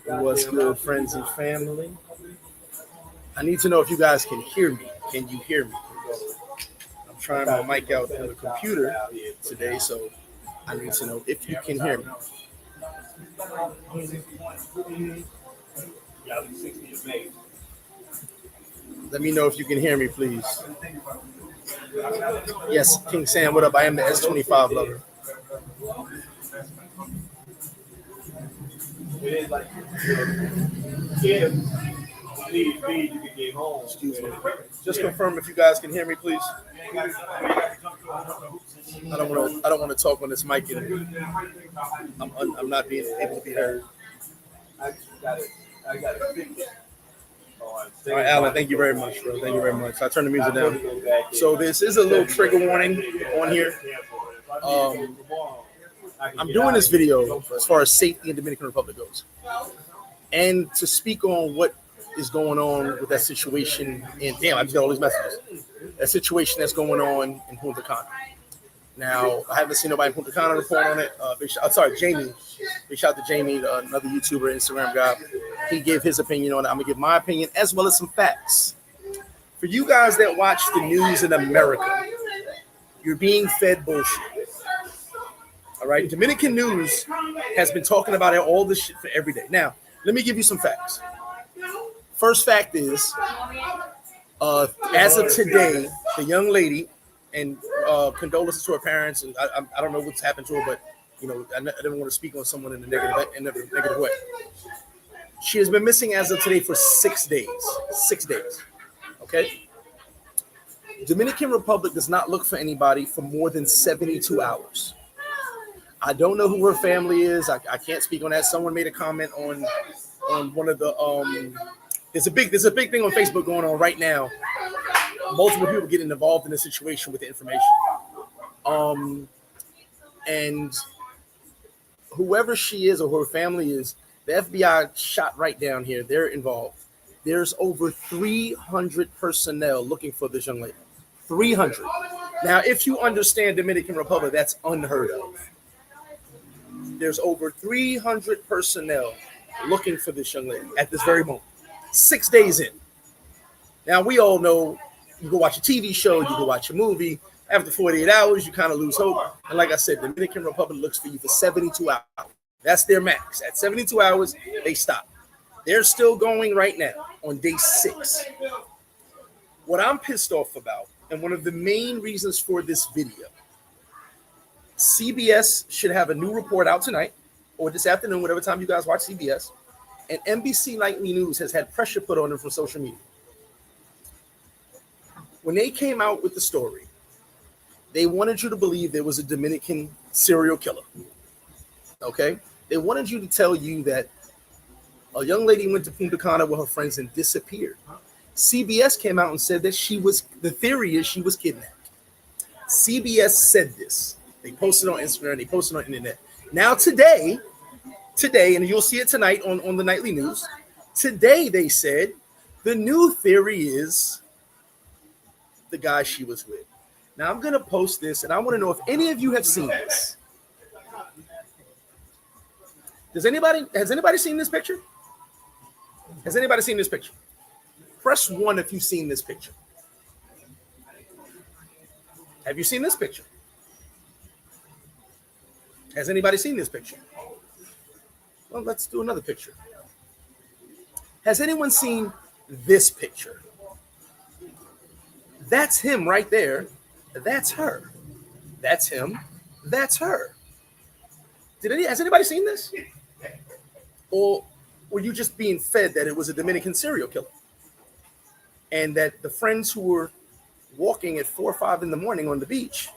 What's good, friends and family? I need to know if you guys can hear me. Can you hear me? I'm trying my mic out on the computer today, so I need to know if you can hear me. Let me know if you can hear me, please. Yes, King Sam, what up? I am the S25 lover. Excuse me. Just confirm if you guys can hear me, please. I don't want to talk on this mic. I'm not being able to be heard. All right, Alan, thank you very much, bro. Thank you very much. I turned the music down. So this is a little trigger warning on here. I'm doing this video as far as safety in Dominican Republic goes, and to speak on what is going on with that situation. And damn, I just got all these messages. That situation that's going on in Punta Cana. Now, I haven't seen nobody in Punta Cana report on it. Jamie. Big shout out to Jamie, another YouTuber, Instagram guy. He gave his opinion on it. I'm going to give my opinion as well as some facts. For you guys that watch the news in America, you're being fed bullshit. All right? Dominican news has been talking about it, all this shit for every day. Now, let me give you some facts. First fact is, as of today, the young lady, and condolences to her parents, and I don't know what's happened to her, but you know, I didn't want to speak on someone in a negative way. She has been missing as of today for 6 days. 6 days. Okay. Dominican Republic does not look for anybody for more than 72 hours. I don't know who her family is. I can't speak on that. Someone made a comment on one of the there's a big thing on Facebook going on right now. Multiple people getting involved in the situation with the information. And whoever she is or her family is, the FBI shot right down here. They're involved. There's over 300 personnel looking for this young lady. 300. Now, if you understand Dominican Republic, that's unheard of. There's over 300 personnel looking for this young lady at this very moment. 6 days in. Now, we all know you go watch a TV show, you go watch a movie. After 48 hours, you kind of lose hope. And like I said, the Dominican Republic looks for you for 72 hours. That's their max. At 72 hours, they stop. They're still going right now on day 6. What I'm pissed off about, and one of the main reasons for this video, CBS should have a new report out tonight or this afternoon, whatever time you guys watch CBS. And NBC Nightly News has had pressure put on them from social media. When they came out with the story, they wanted you to believe there was a Dominican serial killer. Okay? They wanted you to tell you that a young lady went to Punta Cana with her friends and disappeared. CBS came out and said that the theory is she was kidnapped. CBS said this. They posted on Instagram, they posted on the internet. Now today, and you'll see it tonight on the nightly news, today they said the new theory is the guy she was with. Now I'm going to post this, and I want to know if any of you have seen this. Has anybody seen this picture? Has anybody seen this picture? Press 1 if you've seen this picture. Have you seen this picture? Has anybody seen this picture? Well, let's do another picture. Has anyone seen this picture? That's him right there. That's her. That's him. That's her. Has anybody seen this? Or were you just being fed that it was a Dominican serial killer? And that the friends who were walking at 4 or 5 in the morning on the beach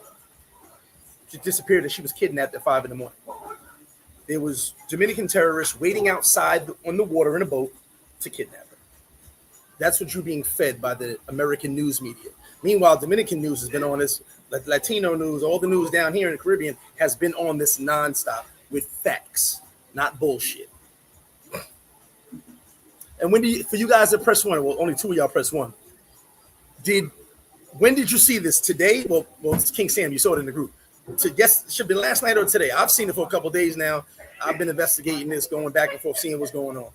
just disappeared and she was kidnapped at 5 in the morning. There was Dominican terrorists waiting outside on the water in a boat to kidnap her. That's what you're being fed by the American news media. Meanwhile, Dominican news has been on this, like Latino news, all the news down here in the Caribbean has been on this nonstop with facts, not bullshit. And for you guys that press 1, well, only 2 of y'all press 1. When did you see this? Today? Well, it's King Sam, you saw it in the group. to guess, it should be last night or today. I've seen it for a couple of days now. I've been investigating this, going back and forth, seeing what's going on.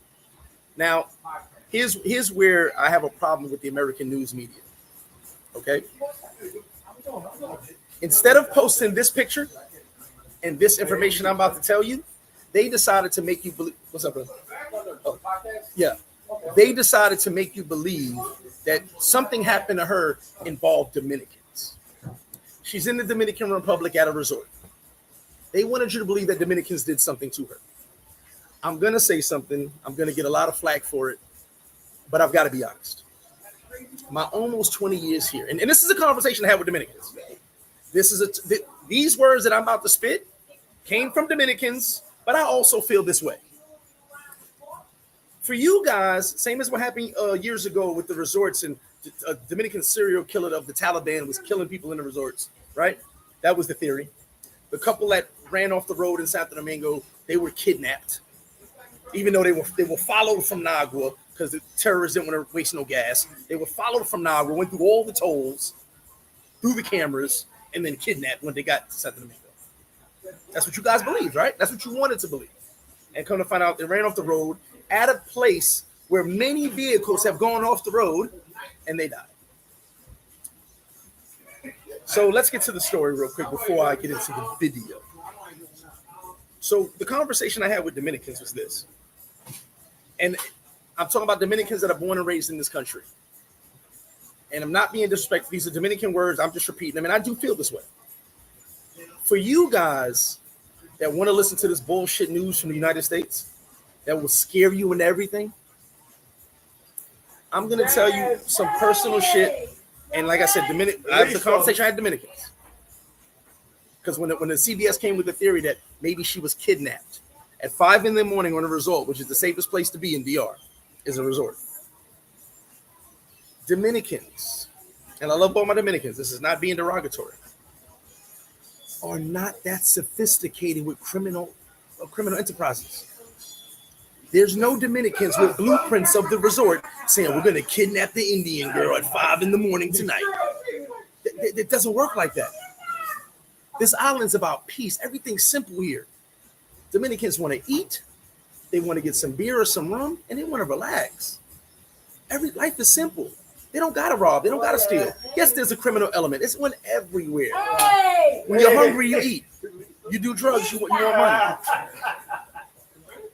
Now, here's where I have a problem with the American news media. Okay? Instead of posting this picture and this information I'm about to tell you, they decided to make you believe. What's up, brother? Oh, yeah. They decided to make you believe that something happened to her involved Dominicans. She's in the Dominican Republic at a resort. They wanted you to believe that Dominicans did something to her. I'm going to say something. I'm going to get a lot of flack for it, but I've got to be honest. My almost 20 years here, and this is a conversation I had with Dominicans. These words that I'm about to spit came from Dominicans, but I also feel this way. For you guys, same as what happened years ago with the resorts, and a Dominican serial killer of the Taliban was killing people in the resorts, right? That was the theory. The couple that ran off the road in Santo Domingo, they were kidnapped, even though they were followed from Nagua because the terrorists didn't want to waste no gas. They were followed from Nagua, went through all the tolls, through the cameras, and then kidnapped when they got to Santo Domingo. That's what you guys believed, right? That's what you wanted to believe. And come to find out, they ran off the road at a place where many vehicles have gone off the road, and they died. So let's get to the story real quick before I get into the video. So the conversation I had with Dominicans was this. And I'm talking about Dominicans that are born and raised in this country. And I'm not being disrespectful. These are Dominican words. I'm just repeating them. And I do feel this way. For you guys that want to listen to this bullshit news from the United States that will scare you and everything, I'm going to tell you some personal shit. And like I said, I have the conversation I had Dominicans. Because when the CBS came with the theory that maybe she was kidnapped at 5 a.m. on a resort, which is the safest place to be in DR, is a resort. Dominicans, and I love all my Dominicans, this is not being derogatory, are not that sophisticated with criminal enterprises. There's no Dominicans with blueprints of the resort saying we're going to kidnap the Indian girl at 5 a.m. tonight. It doesn't work like that. This island's about peace. Everything's simple here. Dominicans want to eat, they want to get some beer or some rum, and they want to relax. Life is simple. They don't gotta rob, they don't gotta steal. Yes, there's a criminal element. It's one everywhere. When you're hungry, you eat. You do drugs, you want money.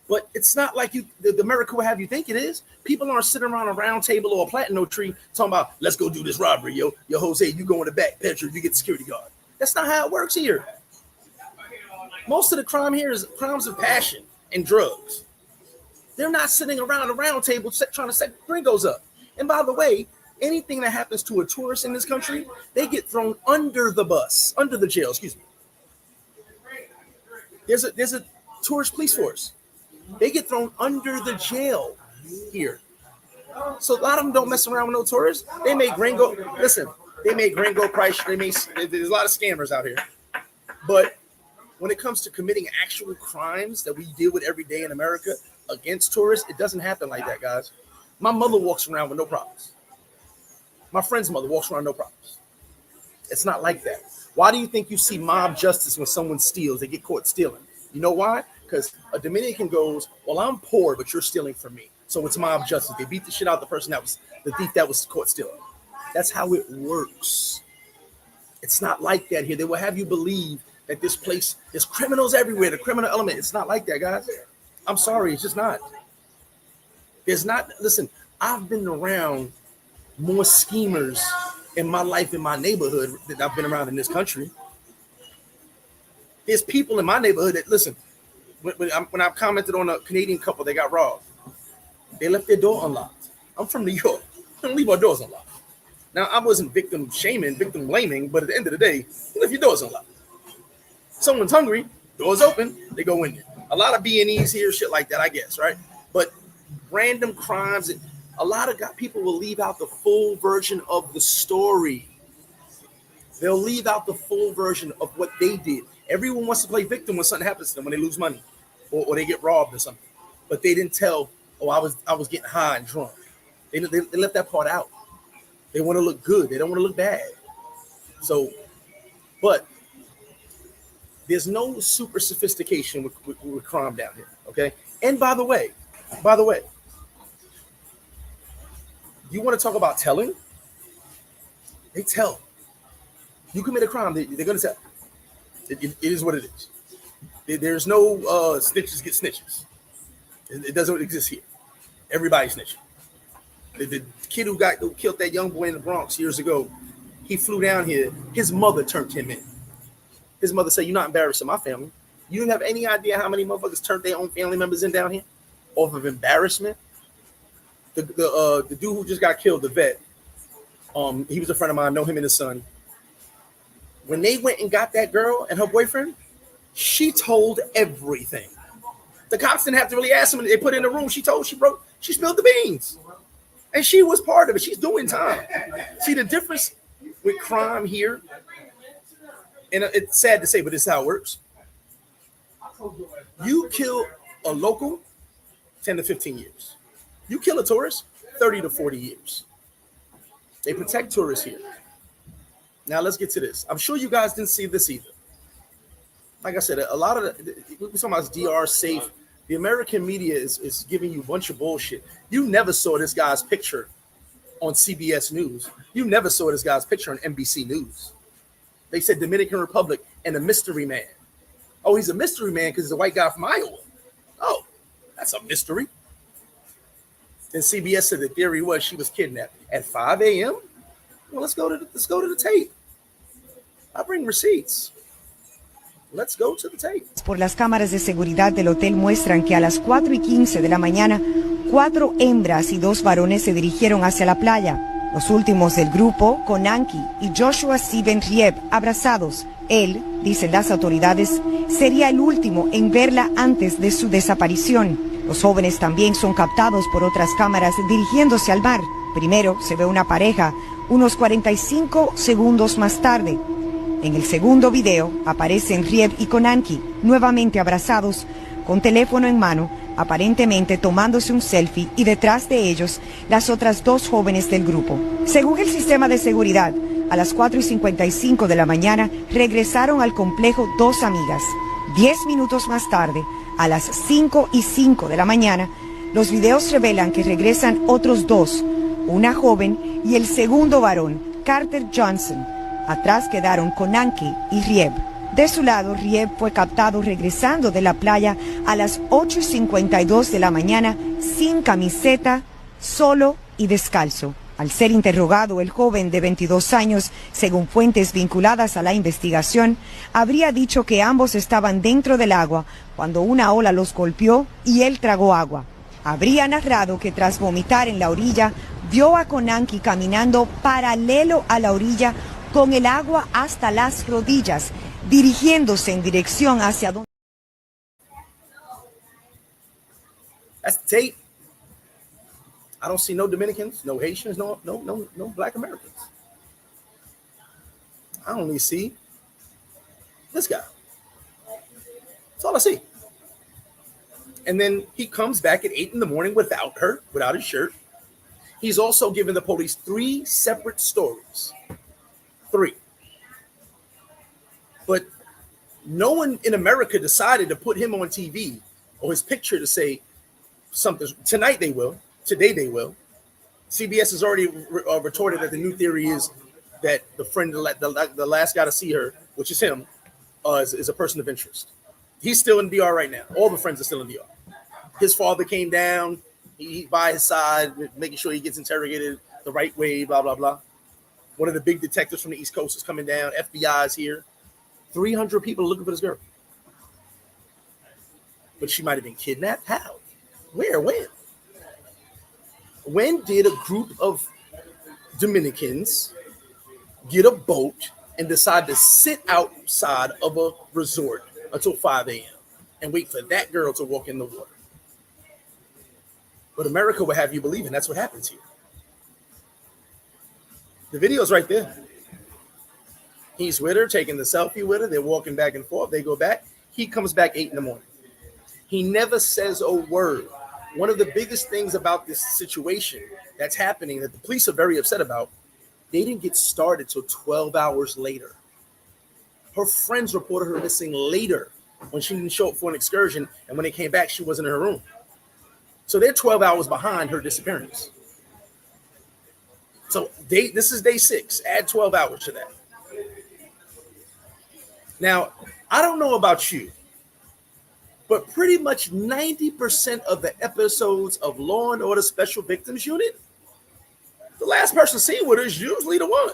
But it's not like the America will have you think it is. People aren't sitting around a round table or a platinum tree talking about, let's go do this robbery, yo. Yo, Jose, you go in the back, Pedro, you get the security guard. That's not how it works here. Most of the crime here is crimes of passion and drugs. They're not sitting around a round table trying to set gringos up. And by the way, anything that happens to a tourist in this country, they get thrown under the jail, excuse me. There's a tourist police force. They get thrown under the jail here. So a lot of them don't mess around with no tourists. They make gringo price. There's a lot of scammers out here. But when it comes to committing actual crimes that we deal with every day in America against tourists, it doesn't happen like that, guys. My mother walks around with no problems. My friend's mother walks around no problems. It's not like that. Why do you think you see mob justice when someone steals? They get caught stealing. You know why? Because a Dominican goes, well, I'm poor, but you're stealing from me. So it's mob justice. They beat the shit out of the person that was the thief that was caught stealing. That's how it works. It's not like that here. They will have you believe that this place, there's criminals everywhere, the criminal element. It's not like that, guys. I'm sorry, it's just not. Listen, I've been around more schemers in my life, in my neighborhood, that I've been around in this country. There's people in my neighborhood that, listen, when I commented on a Canadian couple, they got robbed. They left their door unlocked. I'm from New York. I don't leave our doors unlocked. Now, I wasn't victim shaming, victim blaming, but at the end of the day, you left your doors unlocked. Someone's hungry, doors open, they go in there. A lot of B&Es here, shit like that, I guess, right? But random crimes, a lot of people will leave out the full version of the story. They'll leave out the full version of what they did. Everyone wants to play victim when something happens to them, when they lose money or they get robbed or something. But they didn't tell, I was getting high and drunk. They left that part out. They want to look good. They don't want to look bad. So, but There's no super sophistication with crime down here, okay? And by the way, you want to talk about telling? They tell. You commit a crime, they're going to tell. It is what it is. There's no snitches get stitches. It doesn't exist here. Everybody's snitching. The kid who killed that young boy in the Bronx years ago, he flew down here. His mother turned him in. His mother said, "You're not embarrassing my family." You didn't have any idea how many motherfuckers turned their own family members in down here off of embarrassment. The dude who just got killed, the vet, he was a friend of mine. I know him and his son. When they went and got that girl and her boyfriend, she told everything. The cops didn't have to really ask him. They put her in the room. She spilled the beans. And she was part of it. She's doing time. See the difference with crime here? And it's sad to say, but this is how it works. You kill a local, 10 to 15 years. You kill a tourist, 30 to 40 years. They protect tourists here. Now let's get to this. I'm sure you guys didn't see this either. Like I said, a lot of we're talking about DR safe. The American media is giving you a bunch of bullshit. You never saw this guy's picture on CBS News. You never saw this guy's picture on NBC News. They said Dominican Republic and a mystery man. Oh, he's a mystery man because he's a white guy from Iowa. Oh, that's a mystery. Then CBS said the theory was she was kidnapped at 5 a.m. Well, let's go to the tape. I bring receipts. Let's go to the tape. Por las cámaras de seguridad del hotel muestran que a las 4:15 de la mañana, 4 hembras y 2 varones se dirigieron hacia la playa. Los últimos del grupo, Konanki y Joshua Steven Rieb, abrazados. Él, dicen las autoridades, sería el último en verla antes de su desaparición. Los jóvenes también son captados por otras cámaras dirigiéndose al mar. Primero se ve una pareja, unos 45 segundos más tarde. En el segundo video aparecen Rieb y Konanki, nuevamente abrazados, con teléfono en mano, aparentemente tomándose un selfie, y detrás de ellos las otras 2 jóvenes del grupo. Según el sistema de seguridad, a las 4:55 de la mañana regresaron al complejo 2 amigas. 10 minutos más tarde, a las 5:05 de la mañana, los videos revelan que regresan otros 2, una joven y el segundo varón, Carter Johnson. Atrás quedaron Konanki y Rieb. De su lado, Rieb fue captado regresando de la playa a las 8:52 de la mañana sin camiseta, solo y descalzo. Al ser interrogado, el joven de 22 años, según fuentes vinculadas a la investigación, habría dicho que ambos estaban dentro del agua cuando una ola los golpeó y él tragó agua. Habría narrado que tras vomitar en la orilla, vio a Konanki caminando paralelo a la orilla con el agua hasta las rodillas, dirigiéndose en dirección hacia donde... That's the tape. I don't see no Dominicans, no Haitians, no Black Americans. I only see this guy. That's all I see. And then he comes back at 8 in the morning without his shirt. He's also given the police 3 separate stories. 3. But no one in America decided to put him on TV or his picture to say something. Tonight they will. Today they will. CBS has already retorted that the new theory is that the friend, the last guy to see her, which is him, is a person of interest. He's still in DR right now. All the friends are still in DR. His father came down. He's by his side, making sure he gets interrogated the right way, blah, blah, blah. One of the big detectives from the East Coast is coming down. FBI is here. 300 people looking for this girl. But she might have been kidnapped. How? Where? When? When did a group of Dominicans get a boat and decide to sit outside of a resort until 5 a.m. and wait for that girl to walk in the water? But America will have you believing that's what happens here. The video's right there. He's with her, taking the selfie with her. They're walking back and forth. They go back. He comes back 8 in the morning. He never says a word. One of the biggest things about this situation that's happening that the police are very upset about, they didn't get started till 12 hours later. Her friends reported her missing later when she didn't show up for an excursion, and when they came back, she wasn't in her room. So they're 12 hours behind her disappearance. So this is day 6. Add 12 hours to that. Now, I don't know about you, but pretty much 90% of the episodes of Law and Order Special Victims Unit, the last person seen with her is usually the one.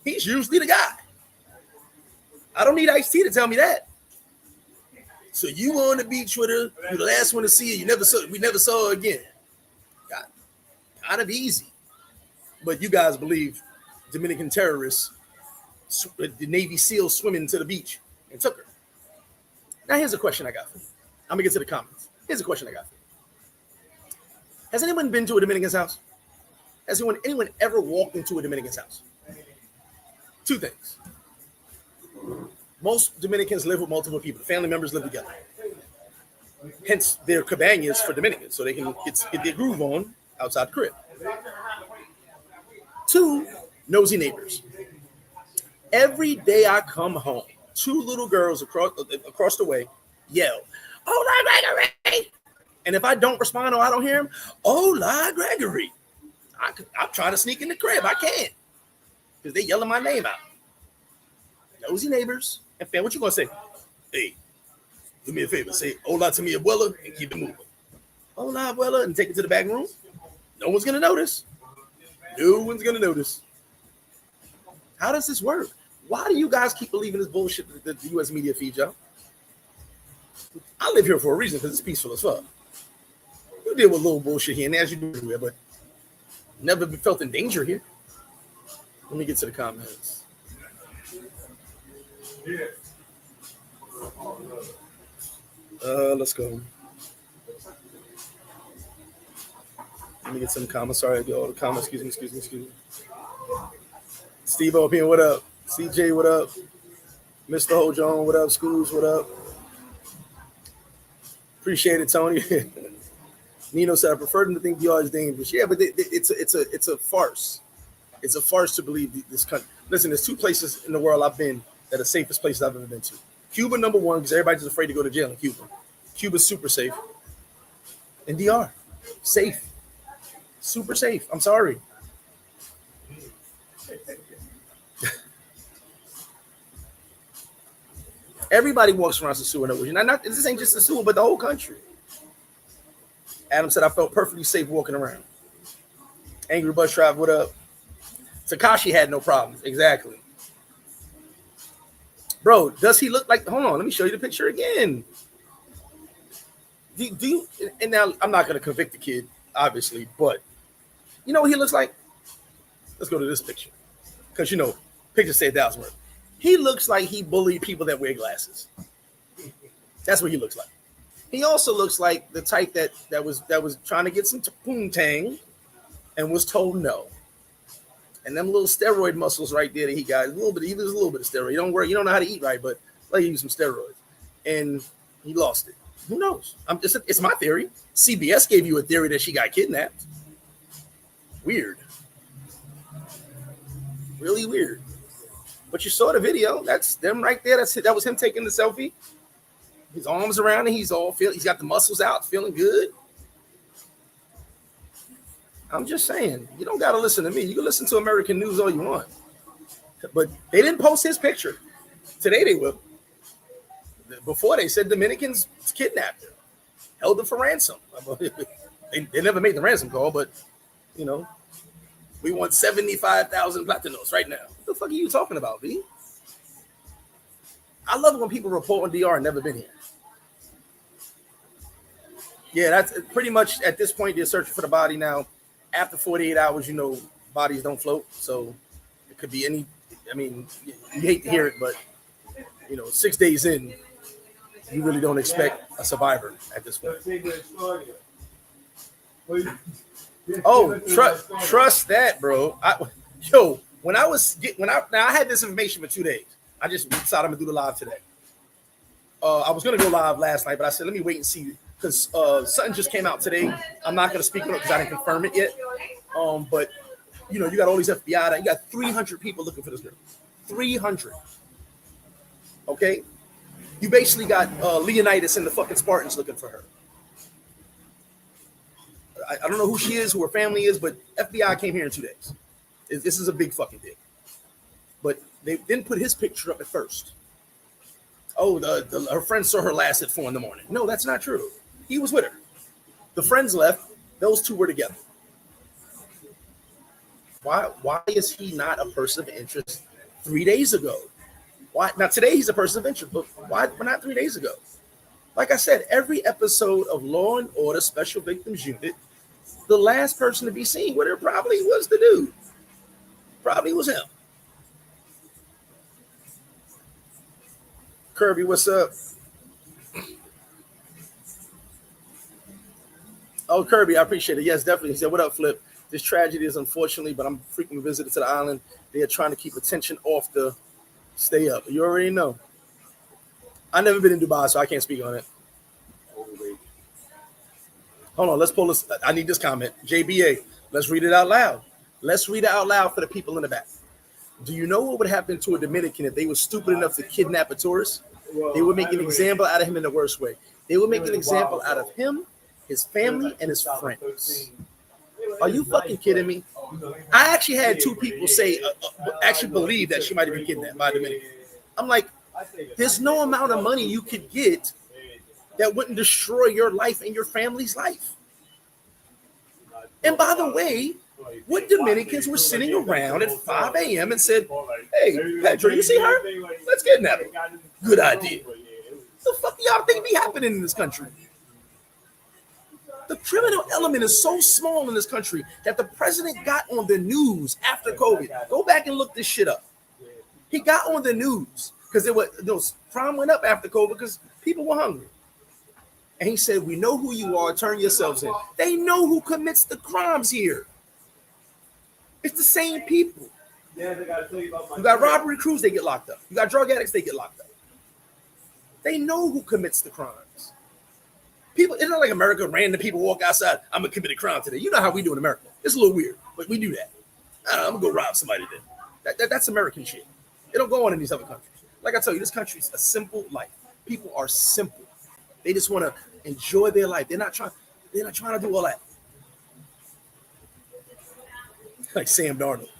He's usually the guy. I don't need Ice-T to tell me that. So you were on the beach with her, you're the last one to see her, we never saw her again. God, kind of easy. But you guys believe Dominican terrorists, the Navy SEALs swimming to the beach and took her. Now here's a question I got for you. I'm gonna get to the comments. Here's a question I got for you. Has anyone been to a Dominican's house? Has anyone ever walked into a Dominican's house? 2 things. Most Dominicans live with multiple people. Family members live together. Hence, they're cabanas for Dominicans, so they can get their groove on outside the crib. 2, nosy neighbors. Every day I come home, 2 little girls across the way yell, "Hola, Gregory!" And if I don't respond or I don't hear him, "Hola, Gregory!" I'm trying to sneak in the crib. I can't because they yelling my name out. Nosy neighbors. And fam, what you gonna say? Hey, do me a favor. Say hola to me, abuela, and keep it moving. Hola, abuela, and take it to the back room. No one's gonna notice. No one's gonna notice. How does this work? Why do you guys keep believing this bullshit that the U.S. media feeds y'all? I live here for a reason, because it's peaceful as fuck. You deal with little bullshit here and as you do everywhere, but never been felt in danger here. Let me get to the comments. Let's go. Let me get some comments. Sorry, all the comments. Excuse me. Steve O'Pien, what up? CJ, what up? Mr. Hojon, what up? Schools, what up? Appreciate it, Tony. Nino said, I prefer them to think DR is dangerous. Yeah, but it's a farce. It's a farce to believe this country. Listen, there's 2 places in the world I've been that are the safest places I've ever been to. Cuba, number 1, because everybody's afraid to go to jail in Cuba. Cuba's super safe. And DR, safe. Super safe. I'm sorry. Everybody walks around Sosua. This ain't just Sosua, but the whole country. Adam said, I felt perfectly safe walking around. Angry Bus Drive, what up? Takashi had no problems. Exactly. Bro, does he look like... Hold on, let me show you the picture again. Do you... And now, I'm not going to convict the kid, obviously, but you know what he looks like? Let's go to this picture. Because, pictures say 1,000 words. He looks like he bullied people that wear glasses. That's what he looks like. He also looks like the type that was trying to get some poontang and was told no. And them little steroid muscles right there that he got, he was a little bit of steroid. You don't know how to eat right, but let you use some steroids. And he lost it. Who knows? It's my theory. CBS gave you a theory that she got kidnapped. Weird. Really weird. But you saw the video. That's them right there. That was him taking the selfie. His arms around and he's got the muscles out, feeling good. I'm just saying, you don't got to listen to me. You can listen to American news all you want. But they didn't post his picture. Today they will. Before they said Dominicans kidnapped him, held him for ransom. They never made the ransom call, but, we want 75,000 platinos right now. What the fuck are you talking about, B? I love it when people report on DR and never been here. Yeah, that's pretty much at this point, they're searching for the body now. After 48 hours, bodies don't float. So it could be any, you hate to hear it, but, 6 days in, you really don't expect a survivor at this point. Oh, trust that, bro. I had this information for 2 days. I just decided I'm gonna do the live today. I was gonna go live last night, but I said let me wait and see because something just came out today. I'm not gonna speak on it because I didn't confirm it yet. But you got all these FBI. You got 300 people looking for this girl. 300. Okay, you basically got Leonidas and the fucking Spartans looking for her. I don't know who she is, who her family is, but FBI came here in 2 days. This is a big fucking deal. But they didn't put his picture up at first. Oh, her friend saw her last at 4 a.m. No, that's not true. He was with her. The friends left. Those two were together. Why is he not a person of interest 3 days ago? Why now? Today he's a person of interest, but why not 3 days ago? Like I said, every episode of Law and Order Special Victims Unit, the last person to be seen with her probably was the dude. Probably was him. Kirby, what's up? Oh, Kirby, I appreciate it. Yes, definitely. He said, what up, Flip? This tragedy is unfortunately, but I'm frequently visited to the island. They are trying to keep attention off the stay up. You already know. I've never been in Dubai, so I can't speak on it. Hold on, let's pull this. I need this comment. JBA, let's read it out loud. Let's read it out loud for the people in the back. Do you know what would happen to a Dominican if they were stupid enough to kidnap a tourist? They would make an example out of him in the worst way. They would make an example out of him, his family, and his friends. Are you fucking kidding me? I actually had 2 people say, actually believe that she might have been kidnapped by a Dominican. I'm like, there's no amount of money you could get that wouldn't destroy your life and your family's life. And by the way, what Dominicans were sitting around at 5 a.m. and said, hey, Pedro, you see her? Let's kidnap her. Good idea. What the fuck do y'all think be happening in this country? The criminal element is so small in this country that the president got on the news after COVID. Go back and look this shit up. He got on the news because crime went up after COVID because people were hungry. And he said, we know who you are, turn yourselves in. They know who commits the crimes here. It's the same people. Yeah, they gotta tell you about you got robbery crews, they get locked up. You got drug addicts, they get locked up. They know who commits the crimes. People, it's not like America, random people walk outside, I'm gonna commit a crime today. You know how we do in America. It's a little weird, but we do that. I'm gonna go rob somebody today. That's American shit. It don't go on in these other countries. Like I tell you, this country's a simple life. People are simple. They just want to enjoy their life. They're not trying to do all that. Like Sam Darnold.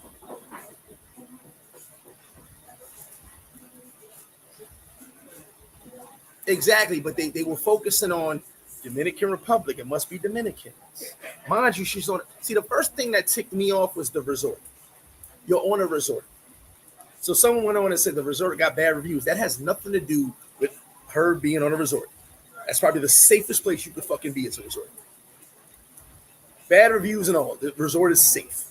Exactly, but they were focusing on Dominican Republic. It must be Dominicans. Mind you, she's on. See, the first thing that ticked me off was the resort. You're on a resort. So someone went on and said the resort got bad reviews. That has nothing to do with her being on a resort. That's probably the safest place you could fucking be as a resort. Bad reviews and all. The resort is safe.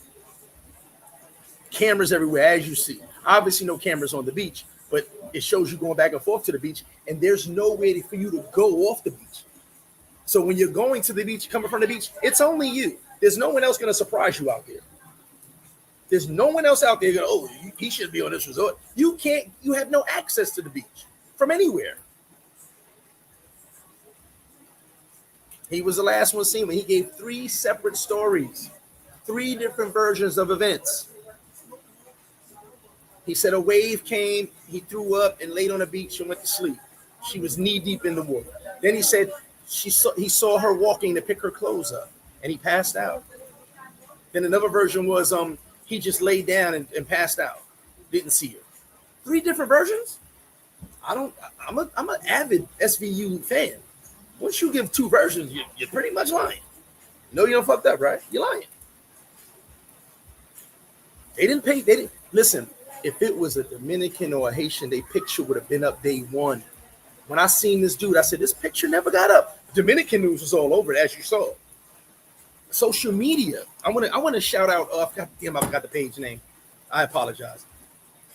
Cameras everywhere, as you see. Obviously, no cameras on the beach, but it shows you going back and forth to the beach, and there's no way for you to go off the beach. So when you're going to the beach, coming from the beach, it's only you. There's no one else going to surprise you out there. There's no one else out there going, oh, he should be on this resort. You can't, you have no access to the beach from anywhere. He was the last one seen when he gave 3 separate stories, 3 different versions of events. He said a wave came, he threw up and laid on the beach and went to sleep. She was knee deep in the water. Then he said he saw her walking to pick her clothes up and he passed out. Then another version was he just laid down and passed out. Didn't see her. 3 different versions? I'm an avid SVU fan. Once you give 2 versions, you're pretty much lying. No, you don't fucked up, right? You're lying. They didn't listen. If it was a Dominican or a Haitian, their picture would have been up day 1. When I seen this dude, I said, this picture never got up. Dominican news was all over it, as you saw. Social media. I want to shout out. I forgot the page name. I apologize.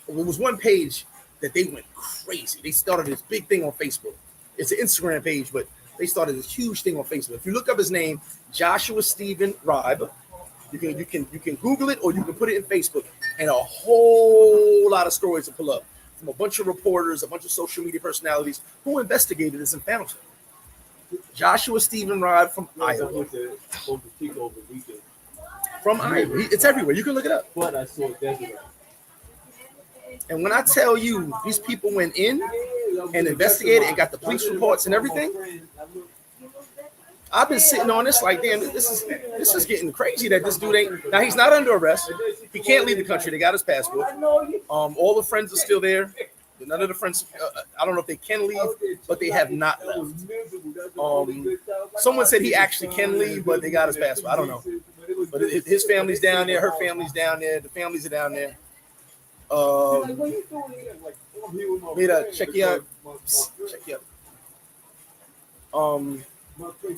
There was one page that they went crazy. They started this big thing on Facebook. It's an Instagram page, but they started this huge thing on Facebook. If you look up his name, Joshua Stephen Ribe, you can Google it or you can put it in Facebook, and a whole lot of stories to pull up from a bunch of reporters, a bunch of social media personalities who investigated this and found him. Joshua Stephen Ribe from Iowa. From Iowa. It's everywhere. You can look it up. But I saw Desiree. And when I tell you these people went in and investigated and got the police reports and everything, I've been sitting on this like, damn, this is getting crazy that this dude ain't. Now he's not under arrest. He can't leave the country. They got his passport. All the friends are still there. None of the friends. I don't know if they can leave, but they have not left. Someone said he actually can leave, but they got his passport. I don't know. But his family's down there. Her family's down there. The families are down there. Mira, check you out. Check you out.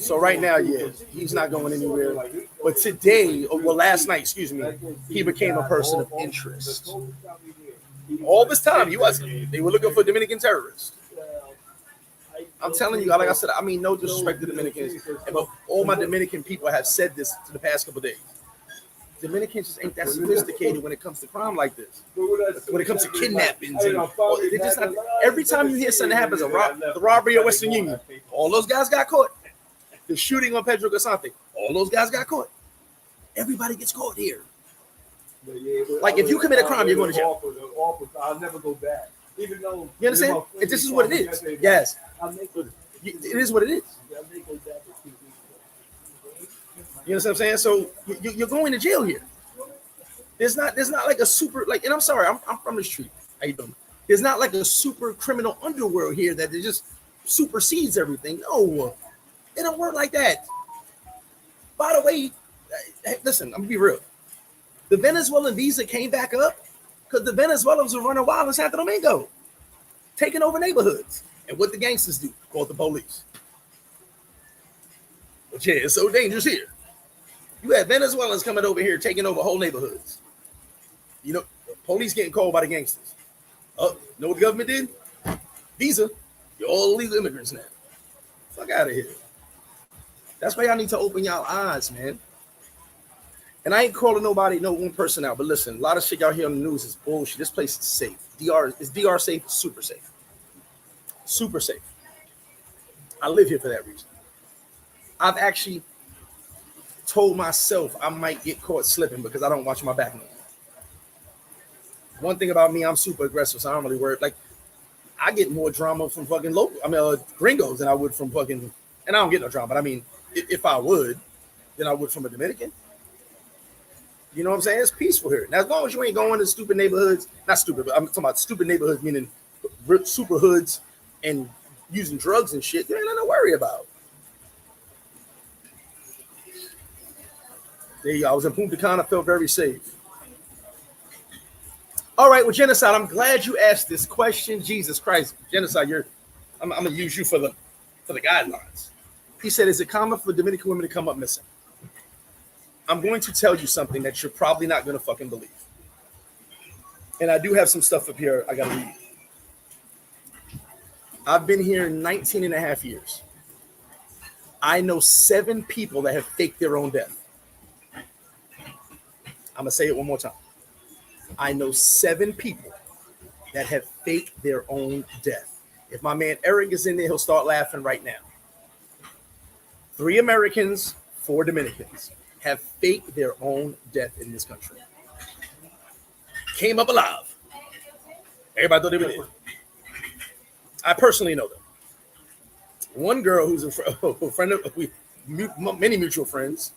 So right now, yeah, he's not going anywhere. But today, well, last night, excuse me, he became a person of interest. All this time, he wasn't. They were looking for Dominican terrorists. I'm telling you, like I said, I mean, no disrespect to Dominicans, but all my Dominican people have said this to the past couple of days. Dominicans just ain't that sophisticated when it comes to crime like this. When it comes to kidnappings, and just not, every time you hear something happens, the robbery at Western Union, all those guys got caught. The shooting on Pedro Casante, all those guys got caught. Everybody gets caught here. Like if you commit a crime, you're going to jail. I'll never go back. Even though you understand? This is what it is. Yes, it is what it is. You know what I'm saying? So you're going to jail here. There's not like a super like, and I'm sorry, I'm from the street. How you doing? There's not like a super criminal underworld here that just supersedes everything. No, it don't work like that. By the way, listen, I'm gonna be real. The Venezuelan visa came back up because the Venezuelans were running wild in Santo Domingo, taking over neighborhoods. And what the gangsters do? Call the police. But yeah, it's so dangerous here. You had Venezuelans coming over here, taking over whole neighborhoods. You know, police getting called by the gangsters. Oh, know what the government did? Visa. You're all illegal immigrants now. Fuck out of here. That's why y'all need to open y'all eyes, man. And I ain't calling nobody, no one person out. But listen, a lot of shit y'all hear on the news is bullshit. This place is safe. Is DR safe? Super safe. Super safe. I live here for that reason. I've actually told myself I might get caught slipping because I don't watch my back no more. One thing about me, I'm super aggressive, so I don't really worry. Like, I get more drama from fucking gringos than I would from fucking, and I don't get no drama, but I mean, if I would, than I would from a Dominican. You know what I'm saying? It's peaceful here. Now, as long as you ain't going to stupid neighborhoods, not stupid, but I'm talking about stupid neighborhoods, meaning super hoods and using drugs and shit, there ain't nothing to worry about. There you go. I was in Punta Cana, felt very safe. All right, well, Genocide, I'm glad you asked this question. Jesus Christ, Genocide, I'm gonna use you for the guidelines. He said, is it common for Dominican women to come up missing? I'm going to tell you something that you're probably not going to fucking believe. And I do have some stuff up here I got to read. I've been here 19 and a half years. I know 7 people that have faked their own death. I'm going to say it one more time. I know 7 people that have faked their own death. If my man Eric is in there, he'll start laughing right now. 3 Americans, 4 Dominicans have faked their own death in this country. Came up alive. Everybody thought they were dead. I personally know them. One girl who's a friend of many mutual friends.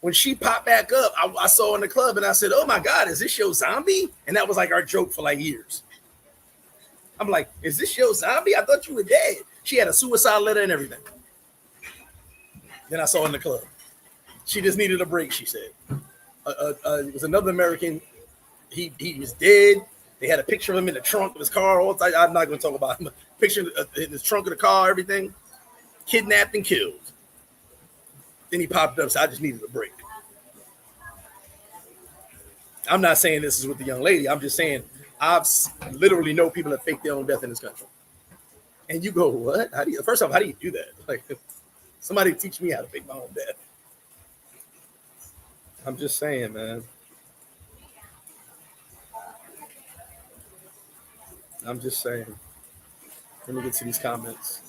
When she popped back up, I saw her in the club and I said, "Oh my God, is this your zombie?" And that was like our joke for like years. I'm like, "Is this your zombie? I thought you were dead." She had a suicide letter and everything. Then I saw her in the club. She just needed a break, she said. It was another American. He was dead. They had a picture of him in the trunk of his car. I'm not going to talk about him. Picture in the trunk of the car, everything. Kidnapped and killed. Then he popped up, so I just needed a break. I'm not saying this is with the young lady. I'm just saying I've literally know people that fake their own death in this country. And you go, what? First off, how do you do that? Like, somebody teach me how to fake my own death. I'm just saying, man. I'm just saying. Let me get to these comments.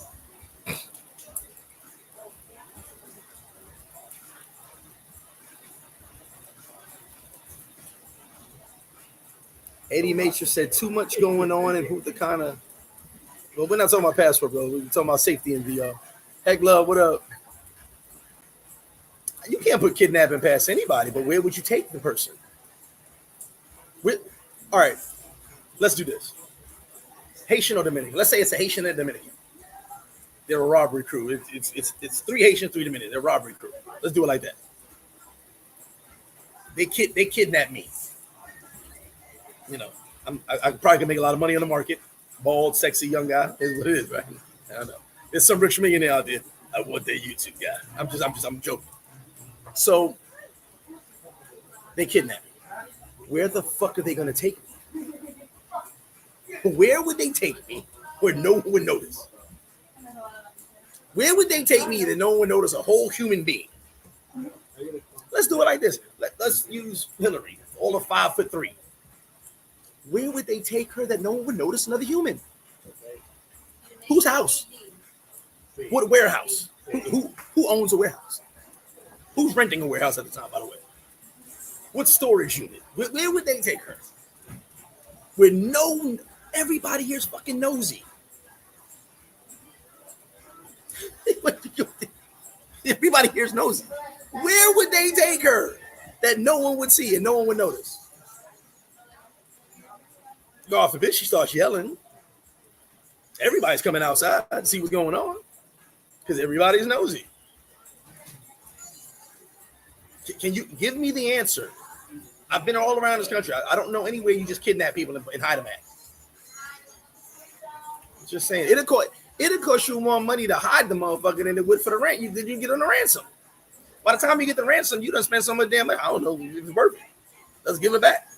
Eddie Matrix said too much going on in Punta Cana. Well, we're not talking about passport, bro. We're talking about safety in VR. Heck, love, what up? You can't put kidnapping past anybody, but where would you take the person? All right, let's do this. Haitian or Dominican? Let's say it's a Haitian and Dominican. They're a robbery crew. It's 3 Haitians, 3 Dominican. They're a robbery crew. Let's do it like that. They kidnap me. You know, I probably can make a lot of money on the market. Bald, sexy, young guy is what it is, right? I don't know. There's some rich millionaire out there. I want that YouTube guy. I'm joking. So they kidnap me. Where the fuck are they gonna take me? Where would they take me where no one would notice? Where would they take me that no one would notice a whole human being? Let's do it like this. Let's use Hillary, all of 5'3". Where would they take her that no one would notice another human? Whose house? What warehouse? Who owns a warehouse? Who's renting a warehouse at the time, by the way? What storage unit? Where would they take her? Where everybody here's fucking nosy. Everybody here's nosy. Where would they take her that no one would see and no one would notice? God forbid she starts yelling. Everybody's coming outside to see what's going on because everybody's nosy. Can you give me the answer? I've been all around this country. I don't know any way you just kidnap people and hide them at. Just saying, it'll cost you more money to hide the motherfucker than it would for the rent. You get on the ransom. By the time you get the ransom, you done spend so much damn money. I don't know if it's worth it. Let's give it back.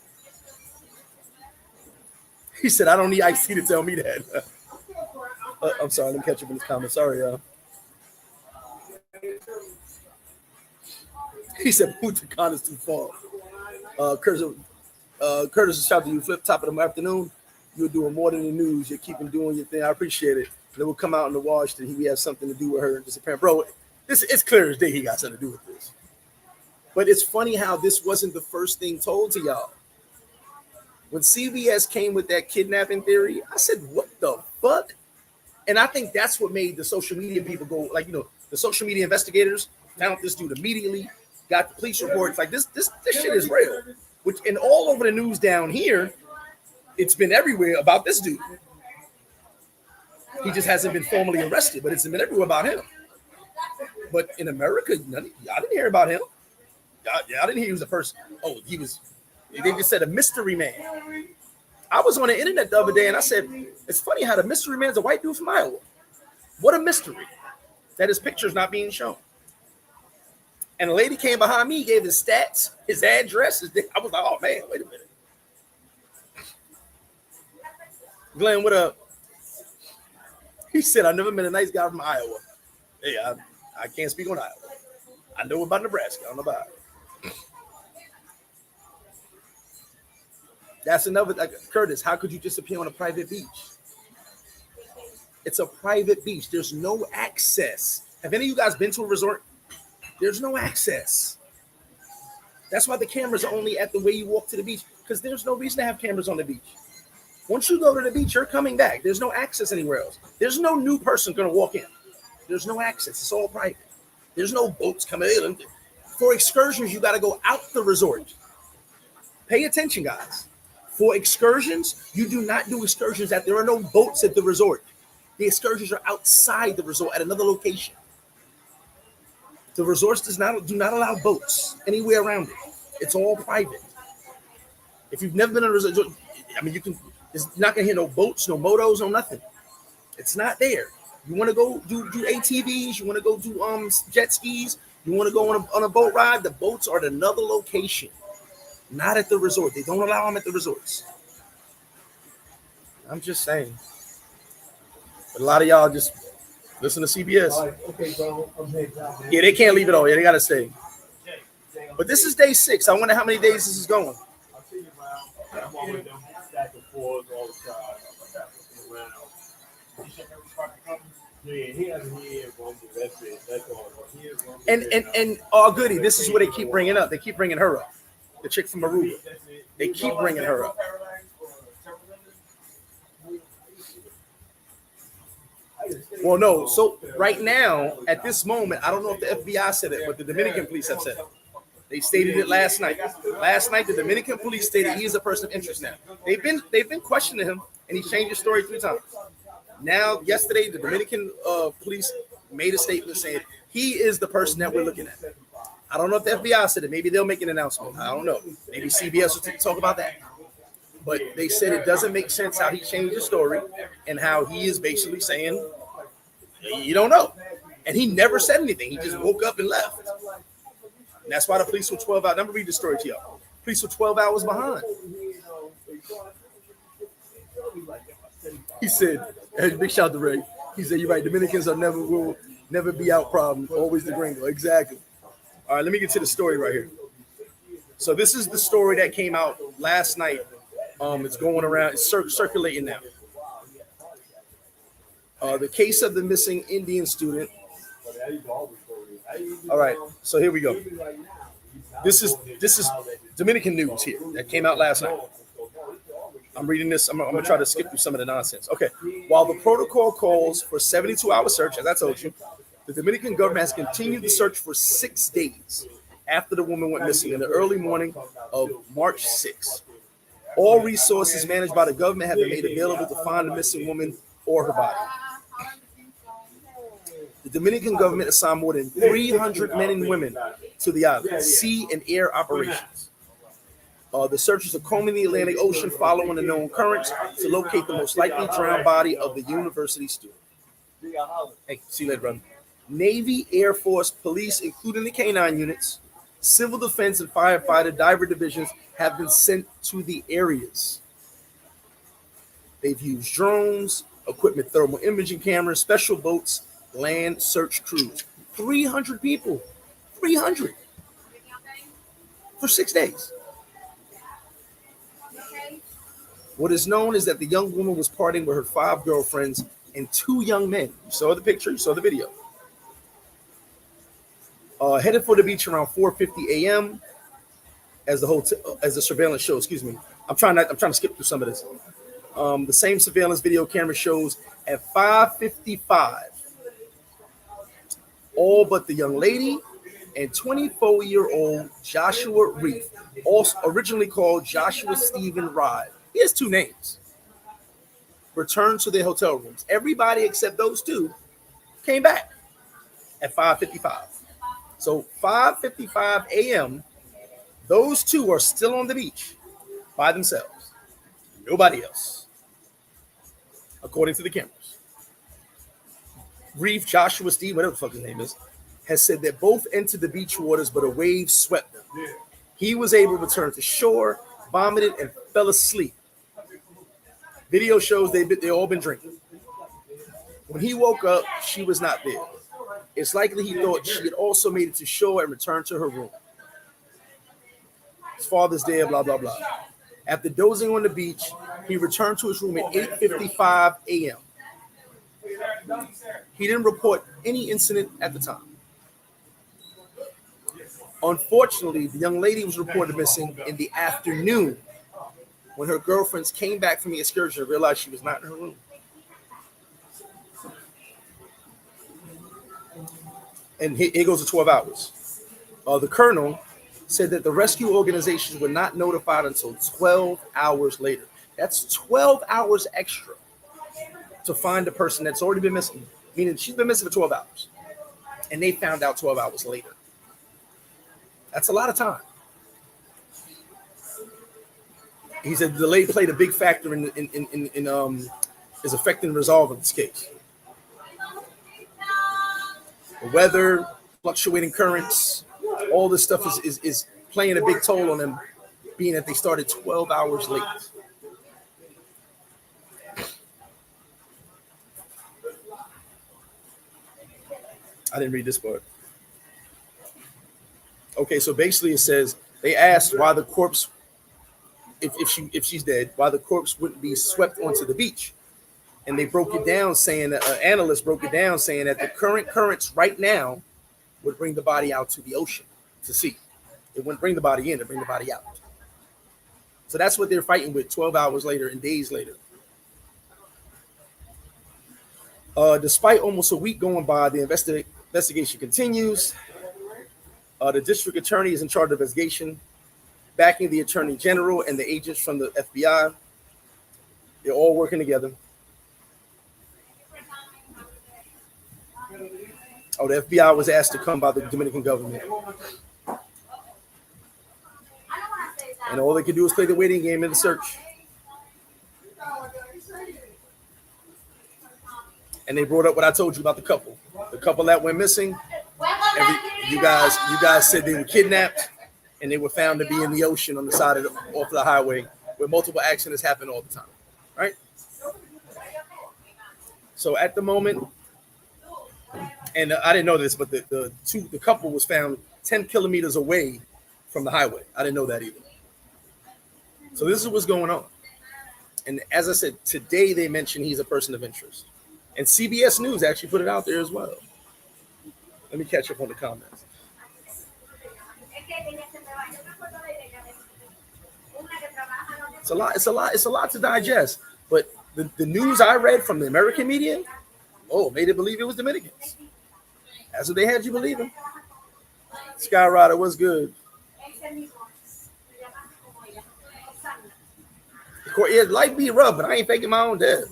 He said, I don't need IC to tell me that. I'm sorry, let me catch up in this comment. Sorry, y'all. He said, Punta Cana is too far. Curtis, shout out to you. Flip top of the afternoon. You're doing more than the news. You're keeping doing your thing. I appreciate it. And it will come out in the wash that he has something to do with her. Just apparent, bro. It's clear as day he got something to do with this. But it's funny how this wasn't the first thing told to y'all. When CBS came with that kidnapping theory, I said, what the fuck? And I think that's what made the social media people go, like, the social media investigators found this dude immediately, got the police reports. Like, this shit is real. And all over the news down here, it's been everywhere about this dude. He just hasn't been formally arrested, but it's been everywhere about him. But in America, I didn't hear about him. I didn't hear he was a person. Oh, they just said a mystery man. I was on the internet the other day and I said, it's funny how the mystery man's a white dude from Iowa. What a mystery that his picture's not being shown. And a lady came behind me, gave his stats, his address. I was like, oh man, wait a minute. Glenn, what up? He said, I've never met a nice guy from Iowa. Hey, I can't speak on Iowa. I know about Nebraska. I don't know about it. That's another, Curtis, how could you disappear on a private beach? It's a private beach. There's no access. Have any of you guys been to a resort? There's no access. That's why the cameras are only at the way you walk to the beach, because there's no reason to have cameras on the beach. Once you go to the beach, you're coming back. There's no access anywhere else. There's no new person going to walk in. There's no access. It's all private. There's no boats coming in. For excursions, you got to go out the resort. Pay attention, guys. For excursions, you do not do excursions there are no boats at the resort. The excursions are outside the resort at another location. The resorts do not allow boats anywhere around it. It's all private. If you've never been on a resort, I mean, it's not gonna hear no boats, no motos, no nothing. It's not there. You want to go do ATVs, you want to go do jet skis, you want to go on a boat ride. The boats are at another location, not at the resort. They don't allow them at the resorts. I'm just saying. But a lot of y'all just listen to CBS. Okay, bro. Yeah, they can't leave it all. Yeah, they gotta stay. But this is day 6. I wonder how many days this is going. I'll see you around. I'm always them stack of fours all the time. Yeah, he hasn't here, bro. That's it. That's all. And oh goody, this is what they keep bringing up. They keep bringing her up. The chick from Aruba. They keep bringing her up. Well, no. So right now, at this moment, I don't know if the FBI said it, but the Dominican police have said it. They stated it last night. Last night, the Dominican police stated he is a person of interest now. They've been questioning him, and he changed his story 3 times. Now, yesterday, the Dominican police made a statement saying he is the person that we're looking at. I don't know if the FBI said it. Maybe they'll make an announcement. I don't know. Maybe CBS will talk about that. But they said it doesn't make sense how he changed the story and how he is basically saying, you don't know. And he never said anything. He just woke up and left. And that's why the police were 12 hours. Let me read the story to y'all. Police were 12 hours behind. He said, big shout to Ray. He said, you're right. Dominicans will never be out problem. Always the gringo. Exactly. All right, let me get to the story right here. So this is the story that came out last night. It's going around. It's circulating now. The case of the missing Indian student. All right, so here we go. This is Dominican news here that came out last night. I'm reading this. I'm gonna try to skip through some of the nonsense. Okay. While the protocol calls for 72-hour search, as I told you, the Dominican government has continued the search for 6 days after the woman went missing in the early morning of March 6th. All resources managed by the government have been made available to find the missing woman or her body. The Dominican government assigned more than 300 men and women to the island, sea and air operations. The searchers are combing the Atlantic Ocean following the known currents to locate the most likely drowned body of the university student. Hey, see you later, brother. Navy, Air Force, police, including the K-9 units, civil defense and firefighter diver divisions have been sent to the areas. They've used drones, equipment, thermal imaging cameras, special boats, land search crews. 300 people. 300. For 6 days. What is known is that the young woman was partying with her 5 girlfriends and 2 young men. You saw the picture, you saw the video. Headed for the beach around 4:50 a.m. as the surveillance shows. Excuse me. I'm trying to skip through some of this. The same surveillance video camera shows at 5:55, all but the young lady and 24-year-old Joshua Reef, also originally called Joshua Stephen Ride. He has 2 names. Returned to their hotel rooms. Everybody except those 2 came back at 5:55. So 5:55 a.m., those 2 are still on the beach by themselves. Nobody else, according to the cameras. Reef, Joshua Steve, whatever the fuck his name is, has said that both entered the beach waters, but a wave swept them. He was able to return to shore, vomited, and fell asleep. Video shows they all been drinking. When he woke up, she was not there. It's likely he thought she had also made it to shore and returned to her room. His father's there, blah, blah, blah. After dozing on the beach, he returned to his room at 8:55 a.m. He didn't report any incident at the time. Unfortunately, the young lady was reported missing in the afternoon when her girlfriends came back from the excursion and realized she was not in her room. And here goes to 12 hours. The colonel said that the rescue organizations were not notified until 12 hours later. That's 12 hours extra to find a person that's already been missing, meaning she's been missing for 12 hours. And they found out 12 hours later. That's a lot of time. He said the delay played a big factor in is affecting the resolve of this case. The weather, fluctuating currents, all this stuff is playing a big toll on them, being that they started 12 hours late. I didn't read this part. Okay, so basically it says they asked why the corpse, if she's dead, why the corpse wouldn't be swept onto the beach. And they broke it down saying, analysts broke it down saying that the current currents right now would bring the body out to the ocean to sea. It wouldn't bring the body in, it'd bring the body out. So that's what they're fighting with 12 hours later and days later. Despite almost a week going by, the investigation continues. The district attorney is in charge of investigation, backing the attorney general and the agents from the FBI. They're all working together. Oh, the FBI was asked to come by the Dominican government. And all they could do is play the waiting game in the search. And they brought up what I told you about the couple that went missing. You guys said they were kidnapped and they were found to be in the ocean on the side of off the highway where multiple accidents happen all the time, right? So at the moment, and I didn't know this, but the couple was found 10 kilometers away from the highway. I didn't know that either. So this is what's going on. And as I said, today they mentioned he's a person of interest. And CBS News actually put it out there as well. Let me catch up on the comments. It's a lot to digest. But the news I read from the American media, made it believe it was Dominicans. That's what they had you believing. Skyrider, what's good? Yeah, life be rough, but I ain't faking my own death.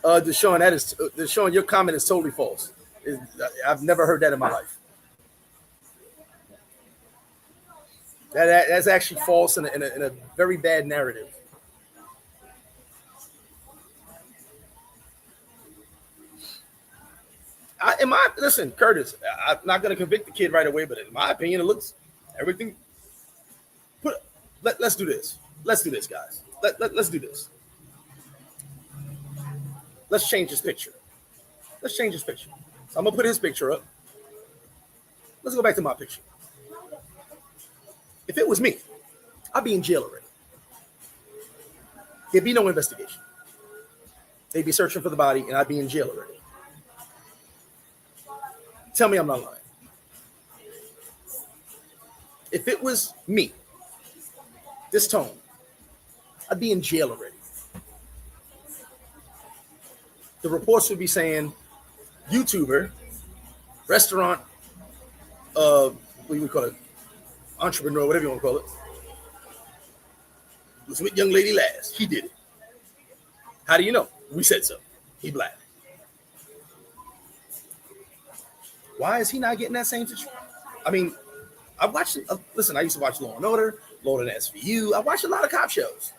Deshaun, your comment is totally false. I've never heard that in my life. That's actually false in a very bad narrative. Listen, Curtis, I'm not going to convict the kid right away, but in my opinion, it looks everything. Let's do this. Let's do this, guys. Let's do this. Let's change his picture. So I'm going to put his picture up. Let's go back to my picture. If it was me, I'd be in jail already. There'd be no investigation. They'd be searching for the body, and I'd be in jail already. Tell me I'm not lying. If it was me, this tone, I'd be in jail already. The reports would be saying, YouTuber, restaurant, what do you call it? Entrepreneur, whatever you want to call it. Was with young lady last. He did it. How do you know? We said so. He black. Why is he not getting that same situation? I mean, I watched. Listen, I used to watch Law and Order, Law and SVU. I watched a lot of cop shows.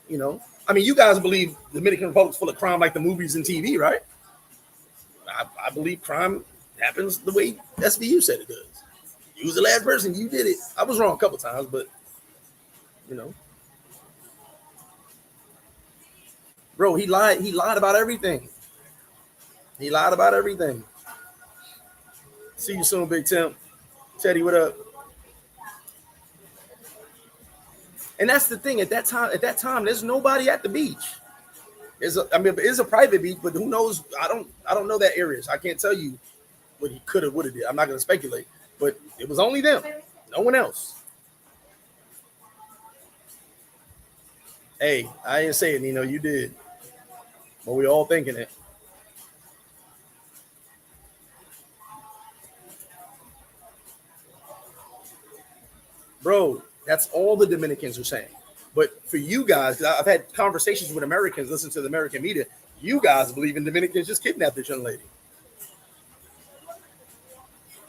You know, I mean, you guys believe the Dominican Republic's full of crime like the movies and TV, right? I believe crime happens the way SVU said it does. You was the last person, you did it. I was wrong a couple times, but you know, bro, he lied. He lied about everything. He lied about everything. See you soon, Big Tim. Teddy, what up? And that's the thing. At that time, there's nobody at the beach. It's a private beach, but who knows? I don't know that area. So I can't tell you what he could have, would have did. I'm not going to speculate, but it was only them, no one else. Hey, I didn't say it, Nino. You did, but we all thinking it. Bro, that's all the Dominicans are saying. But for you guys, I've had conversations with Americans, listen to the American media. You guys believe in Dominicans just kidnapped this young lady.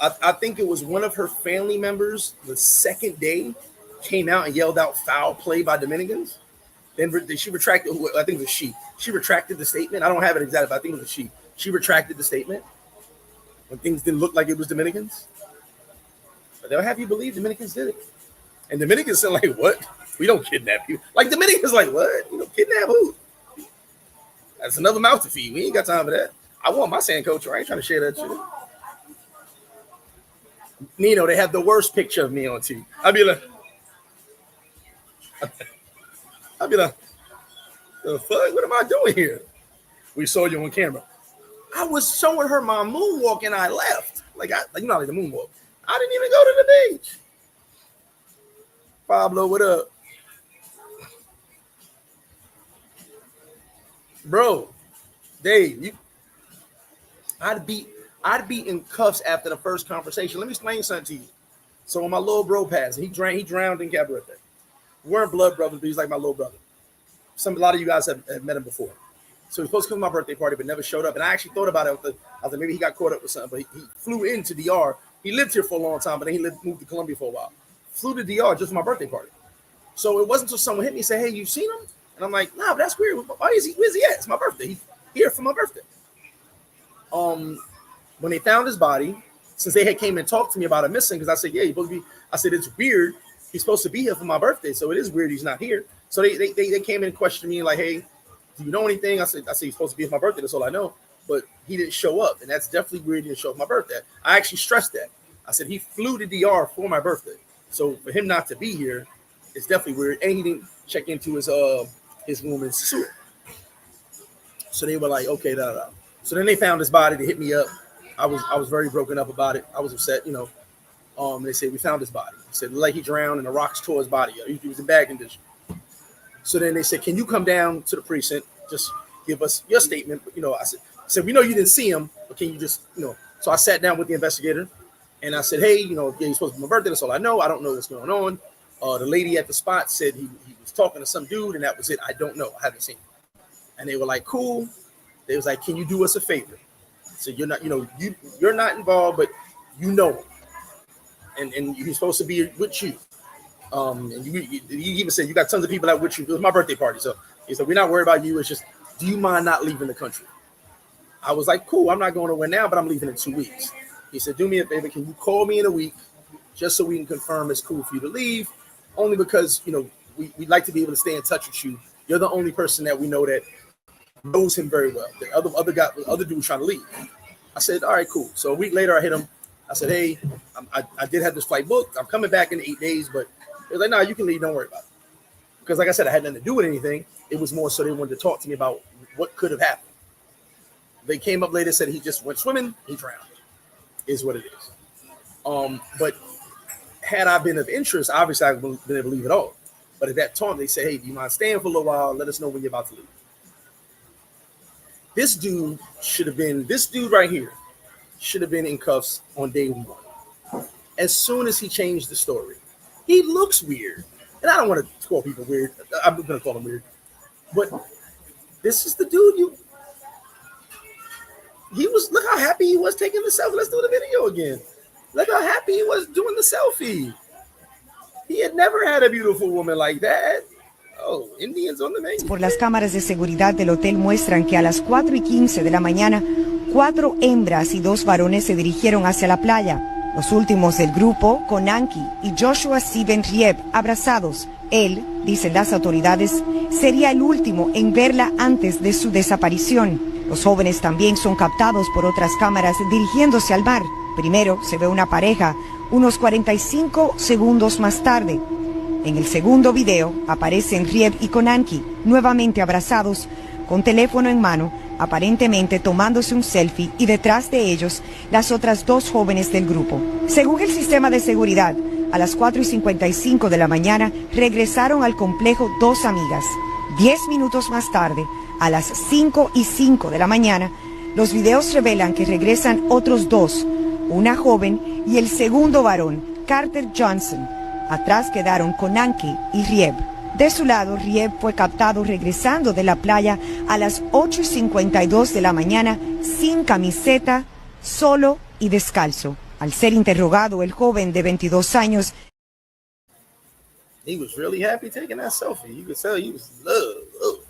I think it was one of her family members the second day came out and yelled out foul play by Dominicans. Then she retracted, I think it was she. She retracted the statement. I don't have it exactly, but I think it was she. She retracted the statement when things didn't look like it was Dominicans. But they'll have you believe Dominicans did it. And Dominicans said, like, what? We don't kidnap you. Like, Dominicans like, what? You don't kidnap who? That's another mouth to feed. We ain't got time for that. I want my sand culture. I ain't trying to share that shit. Nino, they have the worst picture of me on TV. I'd be like, the fuck? What am I doing here? We saw you on camera. I was showing her my moonwalk and I left. Like the moonwalk. I didn't even go to the beach. Pablo, what up? bro, Dave, I'd be in cuffs after the first conversation. Let me explain something to you. So when my little bro passed, he drowned in Cabaret. We weren't blood brothers, but he's like my little brother. A lot of you guys have met him before. So he was supposed to come to my birthday party, but never showed up. And I actually thought about it. I was like, maybe he got caught up with something. But he flew into DR. He lived here for a long time, but then he moved to Colombia for a while. Flew to DR just for my birthday party. So it wasn't until someone hit me and said, hey, you've seen him? And I'm like, nah, but that's weird. Where's he at? It's my birthday. He's here for my birthday. When they found his body, since they had came and talked to me about him missing, because I said, yeah, he's supposed to be. I said, it's weird. He's supposed to be here for my birthday, so it is weird he's not here. So they came in and questioned me like, hey, do you know anything? I said he's supposed to be for my birthday. That's all I know. But he didn't show up, and that's definitely weird. He didn't show up for my birthday. I actually stressed that. I said he flew to DR for my birthday, so for him not to be here, it's definitely weird. And he didn't check into his room in Sosua. So they were like, okay, da. So then they found his body. They hit me up. I was very broken up about it. I was upset, They said we found his body. They said like he drowned and the rocks tore his body up. He was in bad condition. So then they said, can you come down to the precinct? Just give us your statement. I said we know you didn't see him, but can you just, So I sat down with the investigator and I said, hey, yeah, he's supposed to be my birthday. That's all I know. I don't know what's going on. The lady at the spot said he was talking to some dude and that was it. I don't know. I haven't seen him. And they were like, cool. They was like, can you do us a favor? So you're not, you're not involved, but you know him. And he's supposed to be with you. And you even said you got tons of people out with you. It was my birthday party. So he said, we're not worried about you. It's just, do you mind not leaving the country? I was like, cool, I'm not going nowhere now, but I'm leaving in 2 weeks. He said, do me a favor. Can you call me in a week just so we can confirm it's cool for you to leave? Only because, we'd like to be able to stay in touch with you. You're the only person that we know that knows him very well. The other dude was trying to leave. I said, all right, cool. So a week later, I hit him. I said, hey, I did have this flight booked. I'm coming back in 8 days, but he was like, no, you can leave. Don't worry about it. Because like I said, I had nothing to do with anything. It was more so they wanted to talk to me about what could have happened. They came up later, said he just went swimming. He drowned, is what it is. But had I been of interest, obviously I would have been able to leave it all. But at that time, they said, hey, do you mind staying for a little while? Let us know when you're about to leave. This dude right here should have been in cuffs on day one. As soon as he changed the story, he looks weird. And I don't want to call people weird. I'm going to call him weird. But this is the dude look how happy he was taking the selfie. Let's do the video again. Look how happy he was doing the selfie. He had never had a beautiful woman like that. Oh, Indians on the menu. Por las cámaras de seguridad del hotel muestran que a las 4:15 de la mañana, 4 hembras y 2 varones se dirigieron hacia la playa. Los últimos del grupo, Conanki y Joshua Siben Rieb, abrazados. Él, dicen las autoridades, sería el último en verla antes de su desaparición. Los jóvenes también son captados por otras cámaras dirigiéndose al mar. Primero se ve una pareja, unos 45 segundos más tarde. En el segundo video aparecen Rieb y Conanki, nuevamente abrazados, con teléfono en mano, aparentemente tomándose un selfie, y detrás de ellos las otras 2 jóvenes del grupo. Según el sistema de seguridad, a las 4:55 de la mañana regresaron al complejo 2 amigas. 10 minutos más tarde, a las 5:05 de la mañana, los videos revelan que regresan otros 2, una joven y el segundo varón, Carter Johnson. Atrás quedaron Conanki y Rieb. De su lado, Rieb fue captado regresando de la playa a las 8:52 de la mañana sin camiseta, solo y descalzo. Al ser interrogado, el joven de 22 años. He was really happy taking that selfie. You could tell he was in love. Oh,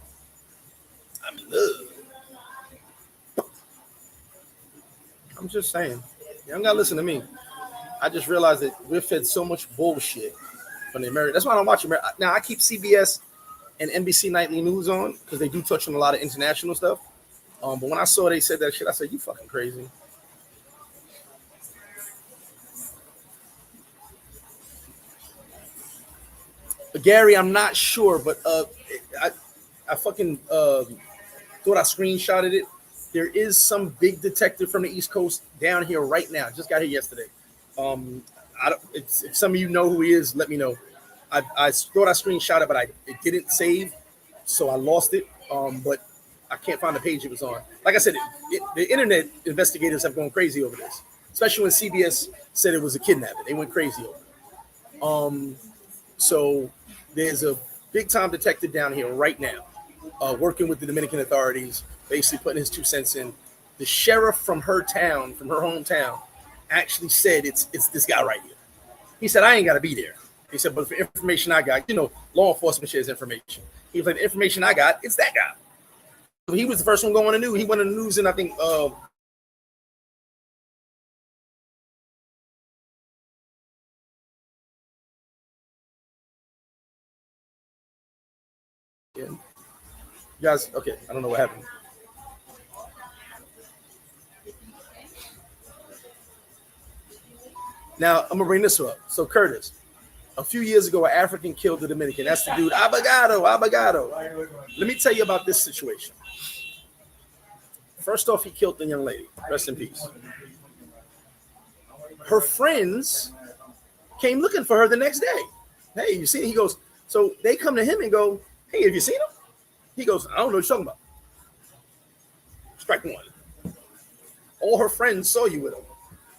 I'm in love. I'm just saying. You don't gotta listen to me. I just realized that we're fed so much bullshit from the American. That's why I don't watch America. Now I keep CBS and NBC nightly news on because they do touch on a lot of international stuff. But when I saw they said that shit, I said, "You fucking crazy." But Gary, I'm not sure, but I fucking thought I screenshotted it. There is some big detective from the East Coast down here right now. Just got here yesterday. If some of you know who he is, let me know. I thought I screenshot it, but it didn't save, so I lost it. But I can't find the page it was on. Like I said, the internet investigators have gone crazy over this, especially when CBS said it was a kidnapping. They went crazy over it. So there's a big time detective down here right now, working with the Dominican authorities, basically putting his 2 cents in. The sheriff from her town, from her hometown, actually said it's this guy right here. He said, I ain't got to be there. He said, but for information I got, law enforcement shares information. He said, the information I got, it's that guy. So he was the first one going on the news. He went on the news, and I think yeah. You guys, okay, I don't know what happened. Now, I'm going to bring this up. So, Curtis, a few years ago, an African killed the Dominican. That's the dude, Abogado. Let me tell you about this situation. First off, he killed the young lady. Rest in peace. Her friends came looking for her the next day. Hey, you see? He goes, so they come to him and go, hey, have you seen him? He goes, I don't know what you're talking about. Strike one. All her friends saw you with him.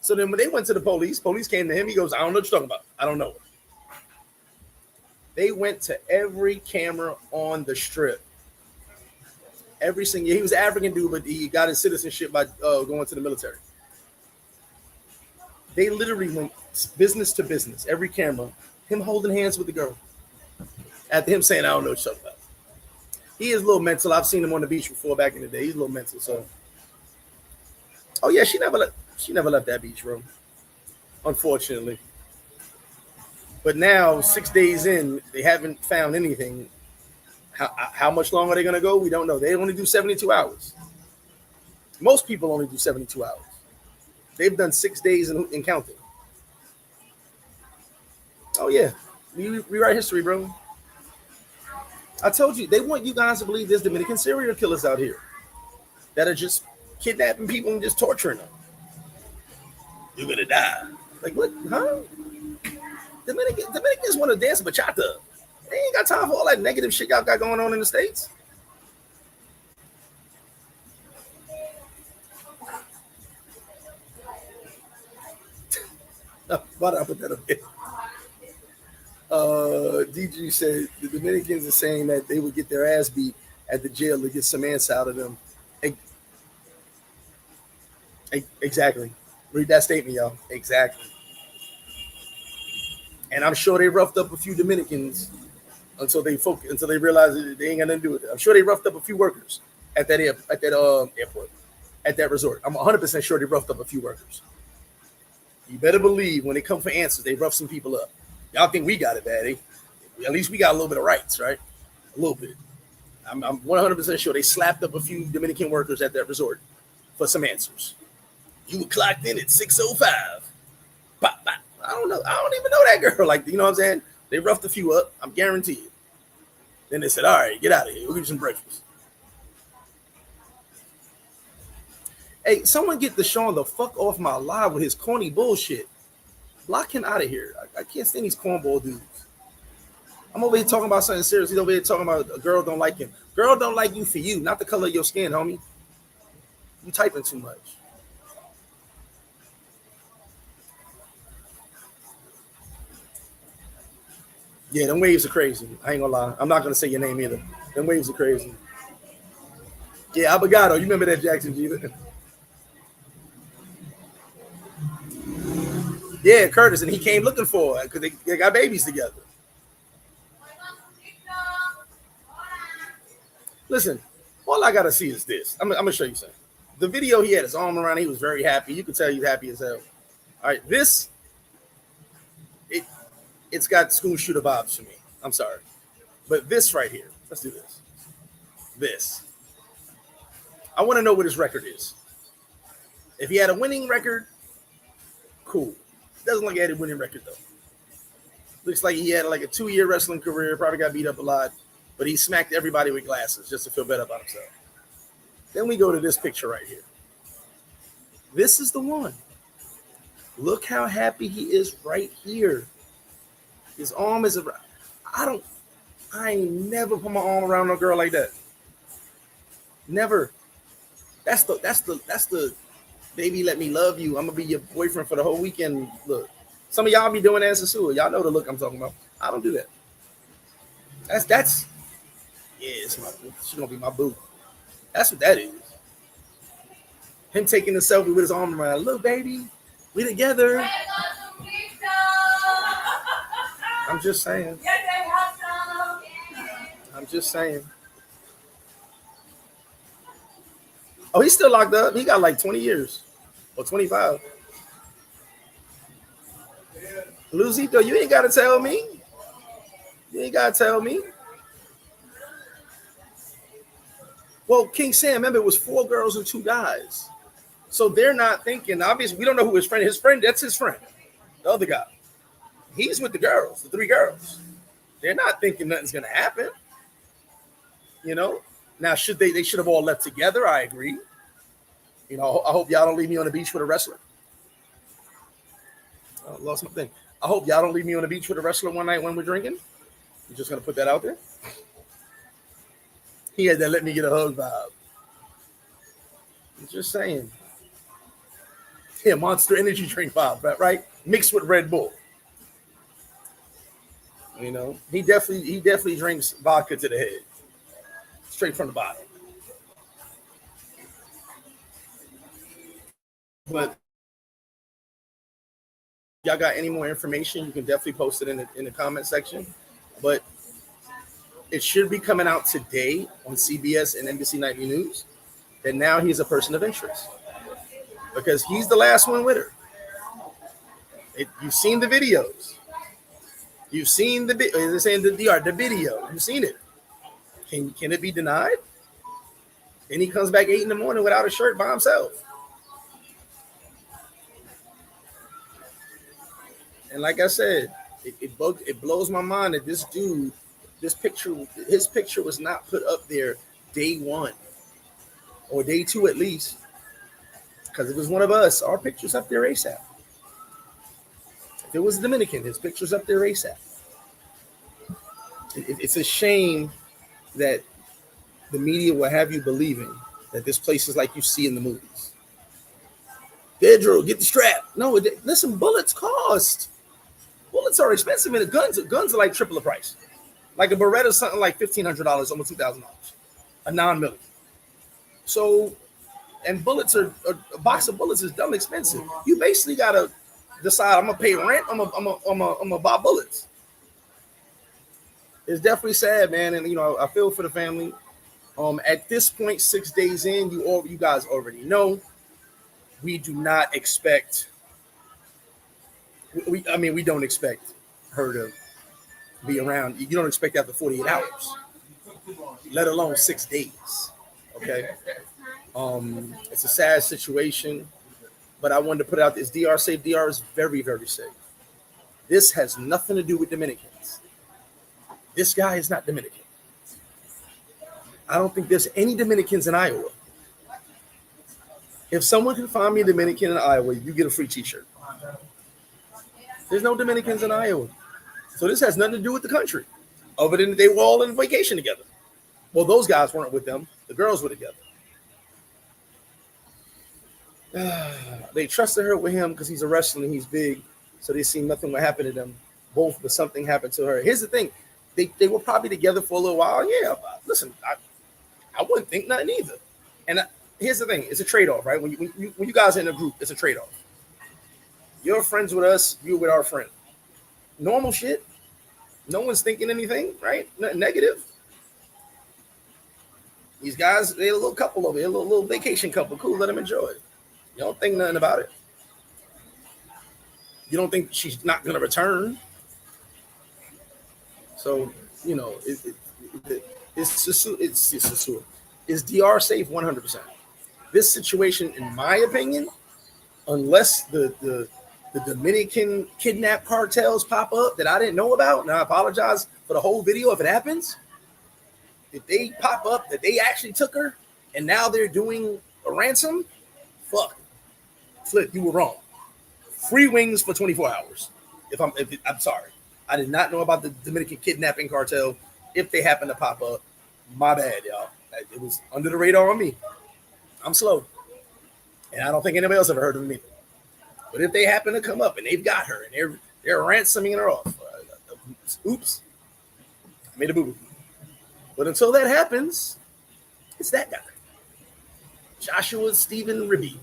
So then when they went to the police came to him. He goes, I don't know what you're talking about. I don't know. They went to every camera on the strip. Every single, he was an African dude, but he got his citizenship by going to the military. They literally went business to business, every camera, him holding hands with the girl. After him saying, I don't know what you're talking about. He is a little mental. I've seen him on the beach before back in the day. He's a little mental. So, oh yeah, she never left that beach room, unfortunately. But now, 6 days in, they haven't found anything. How much longer are they going to go? We don't know. They only do 72 hours. Most people only do 72 hours. They've done 6 days and counting. Oh, yeah. We rewrite history, bro. I told you, they want you guys to believe there's Dominican serial killers out here that are just kidnapping people and just torturing them. You're going to die. Like, what? Huh? Dominicans want to dance bachata. They ain't got time for all that negative shit y'all got going on in the States. Why did I put that up there? DG said the Dominicans are saying that they would get their ass beat at the jail to get some answer out of them. Exactly. Read that statement, y'all. Exactly. And I'm sure they roughed up a few Dominicans until they realized that they ain't got nothing to do with it. I'm sure they roughed up a few workers at that airport, at that resort. I'm 100% sure they roughed up a few workers. You better believe when they come for answers, they rough some people up. Y'all think we got it bad, eh? At least we got a little bit of rights, right? A little bit. I'm 100% sure they slapped up a few Dominican workers at that resort for some answers. You were clocked in at 6:05. Pop, pop. I don't know. I don't even know that girl. Like, you know what I'm saying? They roughed a few up. I'm guaranteed. Then they said, all right, get out of here. We'll give you some breakfast. Hey, someone get Deshaun the fuck off my live with his corny bullshit. Block him out of here. I can't stand these cornball dudes. I'm over here talking about something serious. He's over here talking about a girl don't like him. Girl don't like you for you, not the color of your skin, homie. You typing too much. Yeah, them waves are crazy. I ain't gonna lie. I'm not gonna say your name either. Them waves are crazy. Yeah, Abogado. You remember that, Jackson G? Yeah, Curtis, and he came looking for her because they got babies together. Listen, all I gotta see is this. I'm gonna show you something. The video, he had his arm around. He was very happy. You could tell he's happy as hell. All right, this it's got school shooter vibes for me. I'm sorry, but this right here. Let's do this. This. I want to know what his record is. If he had a winning record, cool. Doesn't look like he had a winning record though. Looks like he had like a 2-year wrestling career. Probably got beat up a lot, but he smacked everybody with glasses just to feel better about himself. Then we go to this picture right here. This is the one. Look how happy he is right here. His arm is around. I ain't never put my arm around no girl like that. Never. That's the baby, let me love you. I'm gonna be your boyfriend for the whole weekend. Look, some of y'all be doing that in Sosua. Y'all know the look I'm talking about. I don't do that. That's yeah, she's gonna be my boo. That's what that is. Him taking the selfie with his arm around, look, baby, we together. I'm just saying. I'm just saying. Oh, he's still locked up. He got like 20 years or 25. Luzito, you ain't got to tell me. You ain't got to tell me. Well, King Sam, remember, it was 4 girls and 2 guys. So they're not thinking, obviously, we don't know who his friend, that's his friend, the other guy. He's with the girls, the 3 girls. They're not thinking nothing's going to happen. You know? Now, they should have all left together. I agree. You know, I hope y'all don't leave me on the beach with a wrestler. I lost my thing. I hope y'all don't leave me on the beach with a wrestler one night when we're drinking. I'm just going to put that out there. He had that let me get a hug vibe. I'm just saying. Yeah, Monster Energy drink vibe, right? Mixed with Red Bull. You know, he definitely drinks vodka to the head. Straight from the bottle. But y'all got any more information, you can definitely post it in the comment section. But it should be coming out today on CBS and NBC Nightly News that now he's a person of interest because he's the last one with her. You've seen the videos. You've seen the video. You've seen it. Can it be denied? And he comes back 8 a.m. without a shirt by himself. And like I said, it blows my mind that this dude, his picture was not put up there day 1 or day 2 at least. Because if it was one of us, our picture's up there ASAP. If it was a Dominican, his picture's up there ASAP. It's a shame that the media will have you believing that this place is like you see in the movies. Pedro, get the strap. No, listen, bullets cost. Bullets are expensive, and guns are like triple the price. Like a Beretta, something like $1,500, almost $2,000, a 9mm. So, and bullets a box of bullets is dumb expensive. You basically gotta decide, I'm gonna pay rent, I'm gonna buy bullets. It's definitely sad, man, and you know I feel for the family. At this point, 6 days in, you guys already know we do not expect. We don't expect her to be around. You don't expect after 48 hours, let alone 6 days. Okay. It's a sad situation, but I wanted to put out this DR safe. DR is very, very safe. This has nothing to do with Dominicans. This guy is not Dominican. I don't think there's any Dominicans in Iowa. If someone can find me a Dominican in Iowa, you get a free t-shirt. There's no Dominicans in Iowa. So this has nothing to do with the country, other than they were all on vacation together. Well, those guys weren't with them. The girls were together. They trusted her with him because he's a wrestler and he's big. So they seen nothing would happen to them both, but something happened to her. Here's the thing. They were probably together for a little while. Yeah, listen, I wouldn't think nothing either. And here's the thing. It's a trade-off, right? When you guys are in a group, it's a trade-off. You're friends with us. You're with our friend. Normal shit. No one's thinking anything, right? Nothing negative. These guys, they're a little couple over here, a little vacation couple. Cool, let them enjoy it. You don't think nothing about it. You don't think she's not going to return. So, you know, it's DR safe 100%. This situation, in my opinion, unless the Dominican kidnap cartels pop up that I didn't know about, and I apologize for the whole video if it happens. If they pop up that they actually took her and now they're doing a ransom, fuck. Flip, you were wrong. Free wings for 24 hours. I'm sorry. I did not know about the Dominican kidnapping cartel. If they happen to pop up, my bad, y'all. It was under the radar on me. I'm slow, and I don't think anybody else ever heard of me. But if they happen to come up and they've got her and they're ransoming her off, oops, I made a boo-boo. But until that happens, it's that guy, Joshua Stephen Ribby.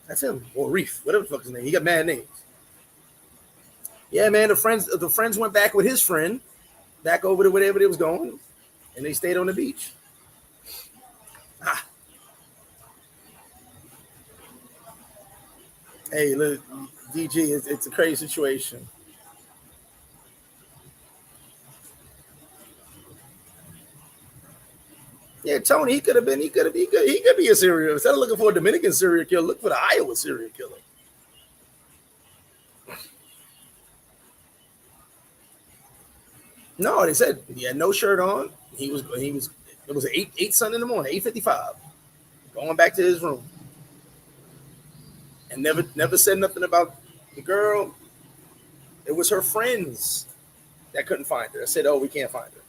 That's him, or Reef, whatever the fuck his name. He got mad names. Yeah, man. The friends went back with his friend, back over to wherever they was going, and they stayed on the beach. Hey, look, DG, it's a crazy situation. Yeah, Tony, he could be a serial. Instead of looking for a Dominican serial killer, look for the Iowa serial killer. No, they said he had no shirt on. It was 8 something in the morning, 8:55. Going back to his room. And never said nothing about the girl. It was her friends that couldn't find her. I said, "Oh, we can't find her."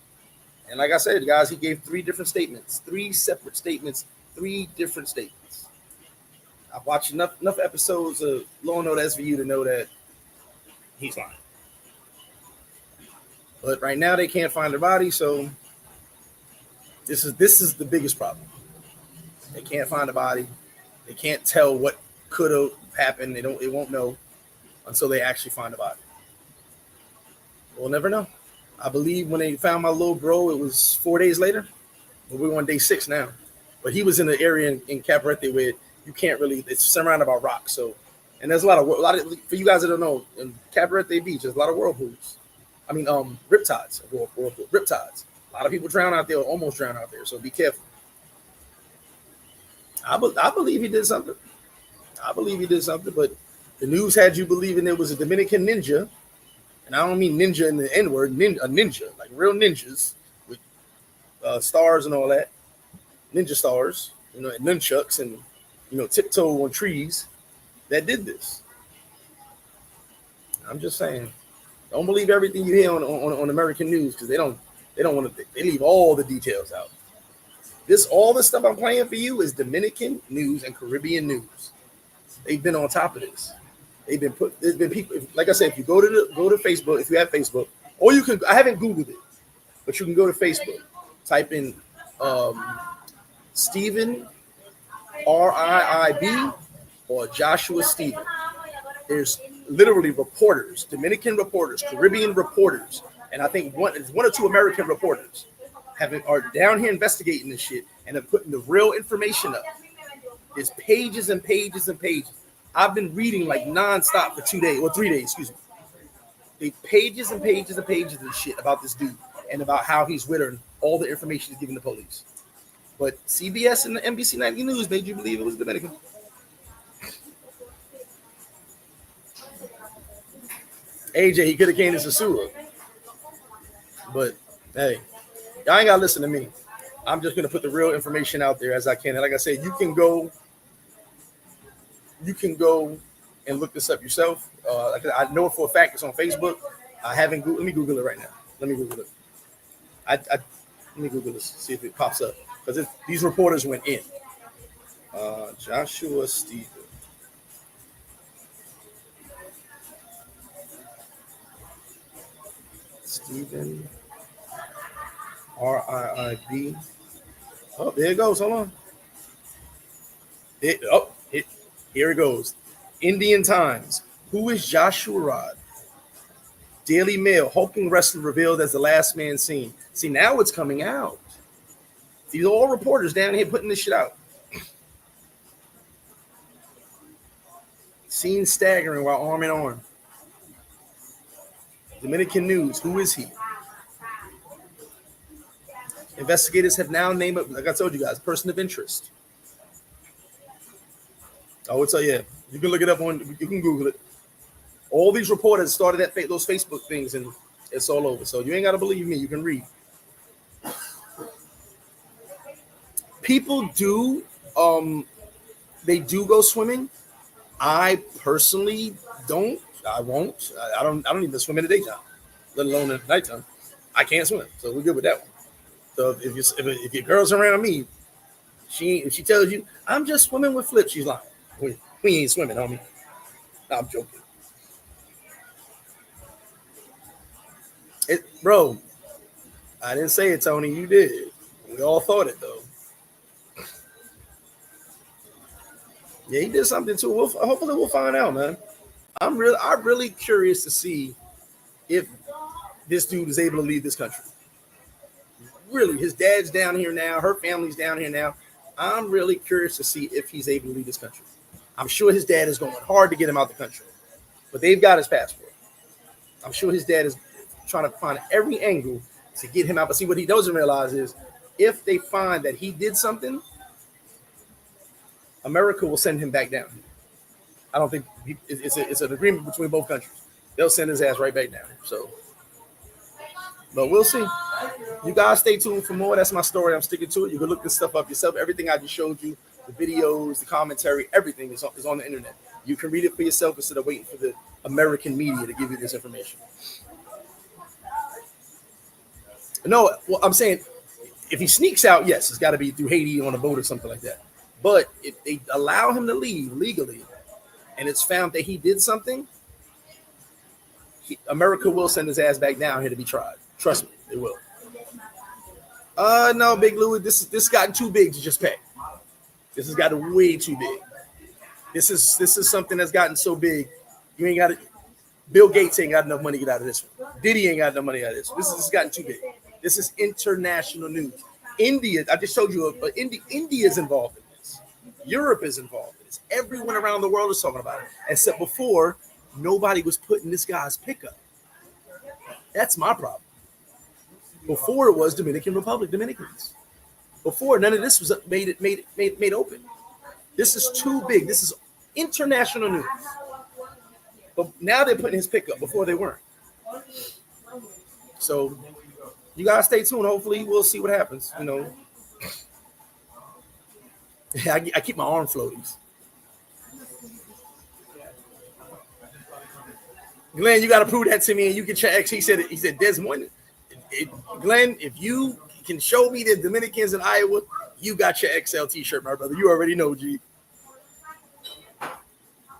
And like I said, guys, he gave 3 different statements, 3 separate statements, 3 different statements. I've watched enough episodes of Law and Order SVU to know that he's lying. But right now they can't find her body, so this is the biggest problem. They can't find the body. They can't tell what could have happened. They won't know until they actually find the body. We'll never know. I believe when they found my little bro, it was 4 days later. We're on day 6 now. But he was in the area in Cabarete where you can't really, it's surrounded by rocks. So, and there's a lot of, for you guys that don't know, in Cabarete Beach, there's a lot of whirlpools. I mean, riptides. Riptides. A lot of people drown out there or almost drown out there. So be careful. I believe he did something. But the news had you believing there was a Dominican ninja. And I don't mean ninja in the N-word, a ninja, like real ninjas with stars and all that. Ninja stars, and nunchucks and, tiptoe on trees that did this. I'm just saying, don't believe everything you hear on American news because they don't want to. They leave all the details out. All the stuff I'm playing for you is Dominican news and Caribbean news. They've been on top of this. There's been people. Like I said, if you go to Facebook, if you have Facebook, or you can. I haven't Googled it, but you can go to Facebook, type in Stephen RIIB or Joshua Stephen. There's literally reporters, Dominican reporters, Caribbean reporters, and I think one or two American reporters are down here investigating this shit and are putting the real information up. There's pages and pages and pages. I've been reading like nonstop for 2 days or 3 days, excuse me. They pages and pages and pages of shit about this dude and about how he's with her and all the information he's giving the police. But CBS and the NBC 90 News made you believe it was Dominican. AJ, he could have came to Sosua. But hey, y'all ain't gotta listen to me. I'm just gonna put the real information out there as I can. And like I said, you can go and look this up yourself. I know it for a fact. It's on Facebook. I haven't Googled. Let me Google it right now. Let me Google it. Let me Google this. See if it pops up because these reporters went in. Joshua Stephen. Stephen RIIB. Oh, there it goes. Hold on. Here it goes. Indian Times. Who is Joshua Rod? Daily Mail. Hulking wrestler revealed as the last man seen. See, now it's coming out. These are all reporters down here putting this shit out. Seen staggering while arm in arm. Dominican News. Who is he? Investigators have now named it, like I told you guys, person of interest. Oh, it's yeah. You can look it up you can Google it. All these reporters started those Facebook things, and it's all over. So you ain't got to believe me. You can read. People do, they do go swimming. I personally don't. I won't. I don't even swim in the daytime, let alone at nighttime. I can't swim, so we're good with that one. So if your girl's around me, if she tells you I'm just swimming with flips, she's lying. We ain't swimming, homie. No, I'm joking. Bro, I didn't say it, Tony. You did. We all thought it though. Yeah, he did something too. Hopefully we'll find out, man. I'm really curious to see if this dude is able to leave this country. Really, his dad's down here now. Her family's down here now. I'm really curious to see if he's able to leave this country. I'm sure his dad is going hard to get him out the country, but they've got his passport. I'm sure his dad is trying to find every angle to get him out. But see, what he doesn't realize is if they find that he did something, America will send him back down. I don't think it's an agreement between both countries. They'll send his ass right back down. So, but we'll see. You guys stay tuned for more. That's my story. I'm sticking to it. You can look this stuff up yourself. Everything I just showed you, the videos, the commentary, everything is on the internet. You can read it for yourself instead of waiting for the American media to give you this information. No, well, I'm saying if he sneaks out, yes, it's got to be through Haiti on a boat or something like that. But if they allow him to leave legally and it's found that he did something, America will send his ass back down here to be tried. Trust me, they will. No, Big Louis, this has gotten too big to just pay. This has gotten way too big. This is something that's gotten so big, you ain't got it. Bill Gates ain't got enough money to get out of this one. Diddy ain't got enough money out of this one. This has gotten too big. This is international news. India, I just showed you, India is involved in this. Europe is involved in this. Everyone around the world is talking about it. Except before, nobody was putting this guy's pickup. That's my problem. Before it was Dominican Republic, Dominicans. Before none of this was made open. This is too big. This is international news. But now they're putting his pickup. Before they weren't. So you guys stay tuned. Hopefully we'll see what happens. You know, I keep my arm floaties. Glenn, you got to prove that to me, and you can check. He said Des Moines. Glenn, if you can show me the Dominicans in Iowa, you got your XL T-shirt, my brother. You already know, G.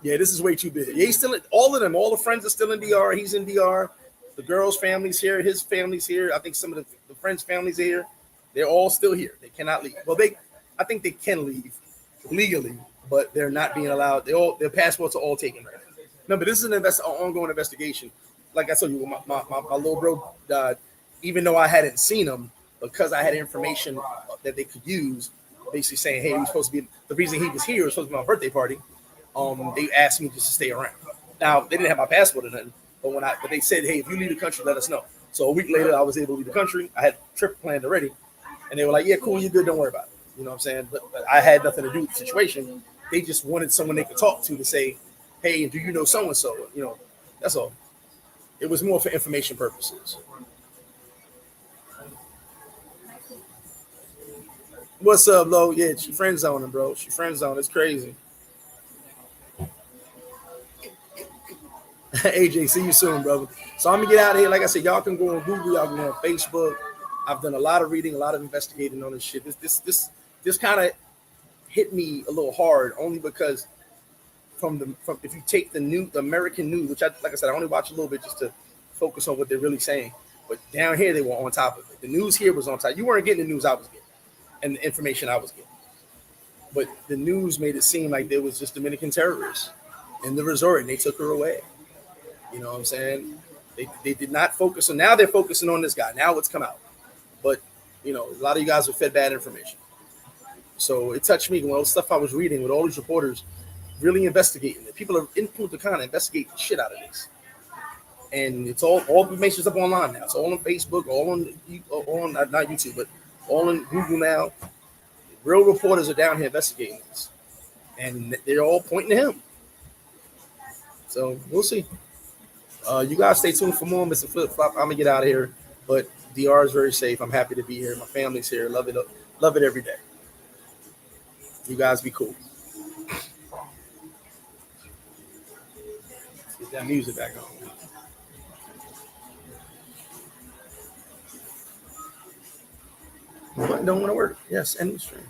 Yeah, this is way too big. Yeah, he's still all of them. All the friends are still in DR. He's in DR. The girl's family's here. His family's here. I think some of the friends' families are here. They're all still here. They cannot leave. Well, I think they can leave legally, but they're not being allowed. Their passports are all taken right now. Remember, this is an ongoing investigation. Like I told you, my little bro died. Even though I hadn't seen him, because I had information that they could use, basically saying, hey, he was supposed to be, the reason he was here was supposed to be my birthday party. They asked me just to stay around. Now, they didn't have my passport or nothing, but they said, hey, if you leave the country, let us know. So a week later, I was able to leave the country. I had a trip planned already. And they were like, yeah, cool, you're good, don't worry about it. You know what I'm saying? But I had nothing to do with the situation. They just wanted someone they could talk to say, hey, do you know so-and-so? You know, that's all. It was more for information purposes. What's up, Lo? Yeah, she friend zoning, bro. She friend zone. It's crazy. AJ, see you soon, brother. So I'm gonna get out of here. Like I said, y'all can go on Google, y'all can go on Facebook. I've done a lot of reading, a lot of investigating on this shit. This kind of hit me a little hard, only because from if you take the American news, which like I said, I only watch a little bit just to focus on what they're really saying. But down here, they were on top of it. The news here was on top. You weren't getting the news I was getting and the information I was getting. But the news made it seem like there was just Dominican terrorists in the resort and they took her away. You know what I'm saying? They did not focus on, now they're focusing on this guy. Now it's come out. But, you know, a lot of you guys were fed bad information. So it touched me when all the stuff I was reading with all these reporters really investigating it. People are in Punta Cana investigating the shit out of this. And it's all information's up online now. It's all on Facebook, all on not YouTube, but all on Google now. Real reporters are down here investigating this. And they're all pointing to him. So we'll see. You guys stay tuned for more, Mr. Flip Flop. I'm gonna get out of here, but DR is very safe. I'm happy to be here. My family's here. Love it every day. You guys be cool. Let's get that music back on. Button don't want to work. Yes, end stream.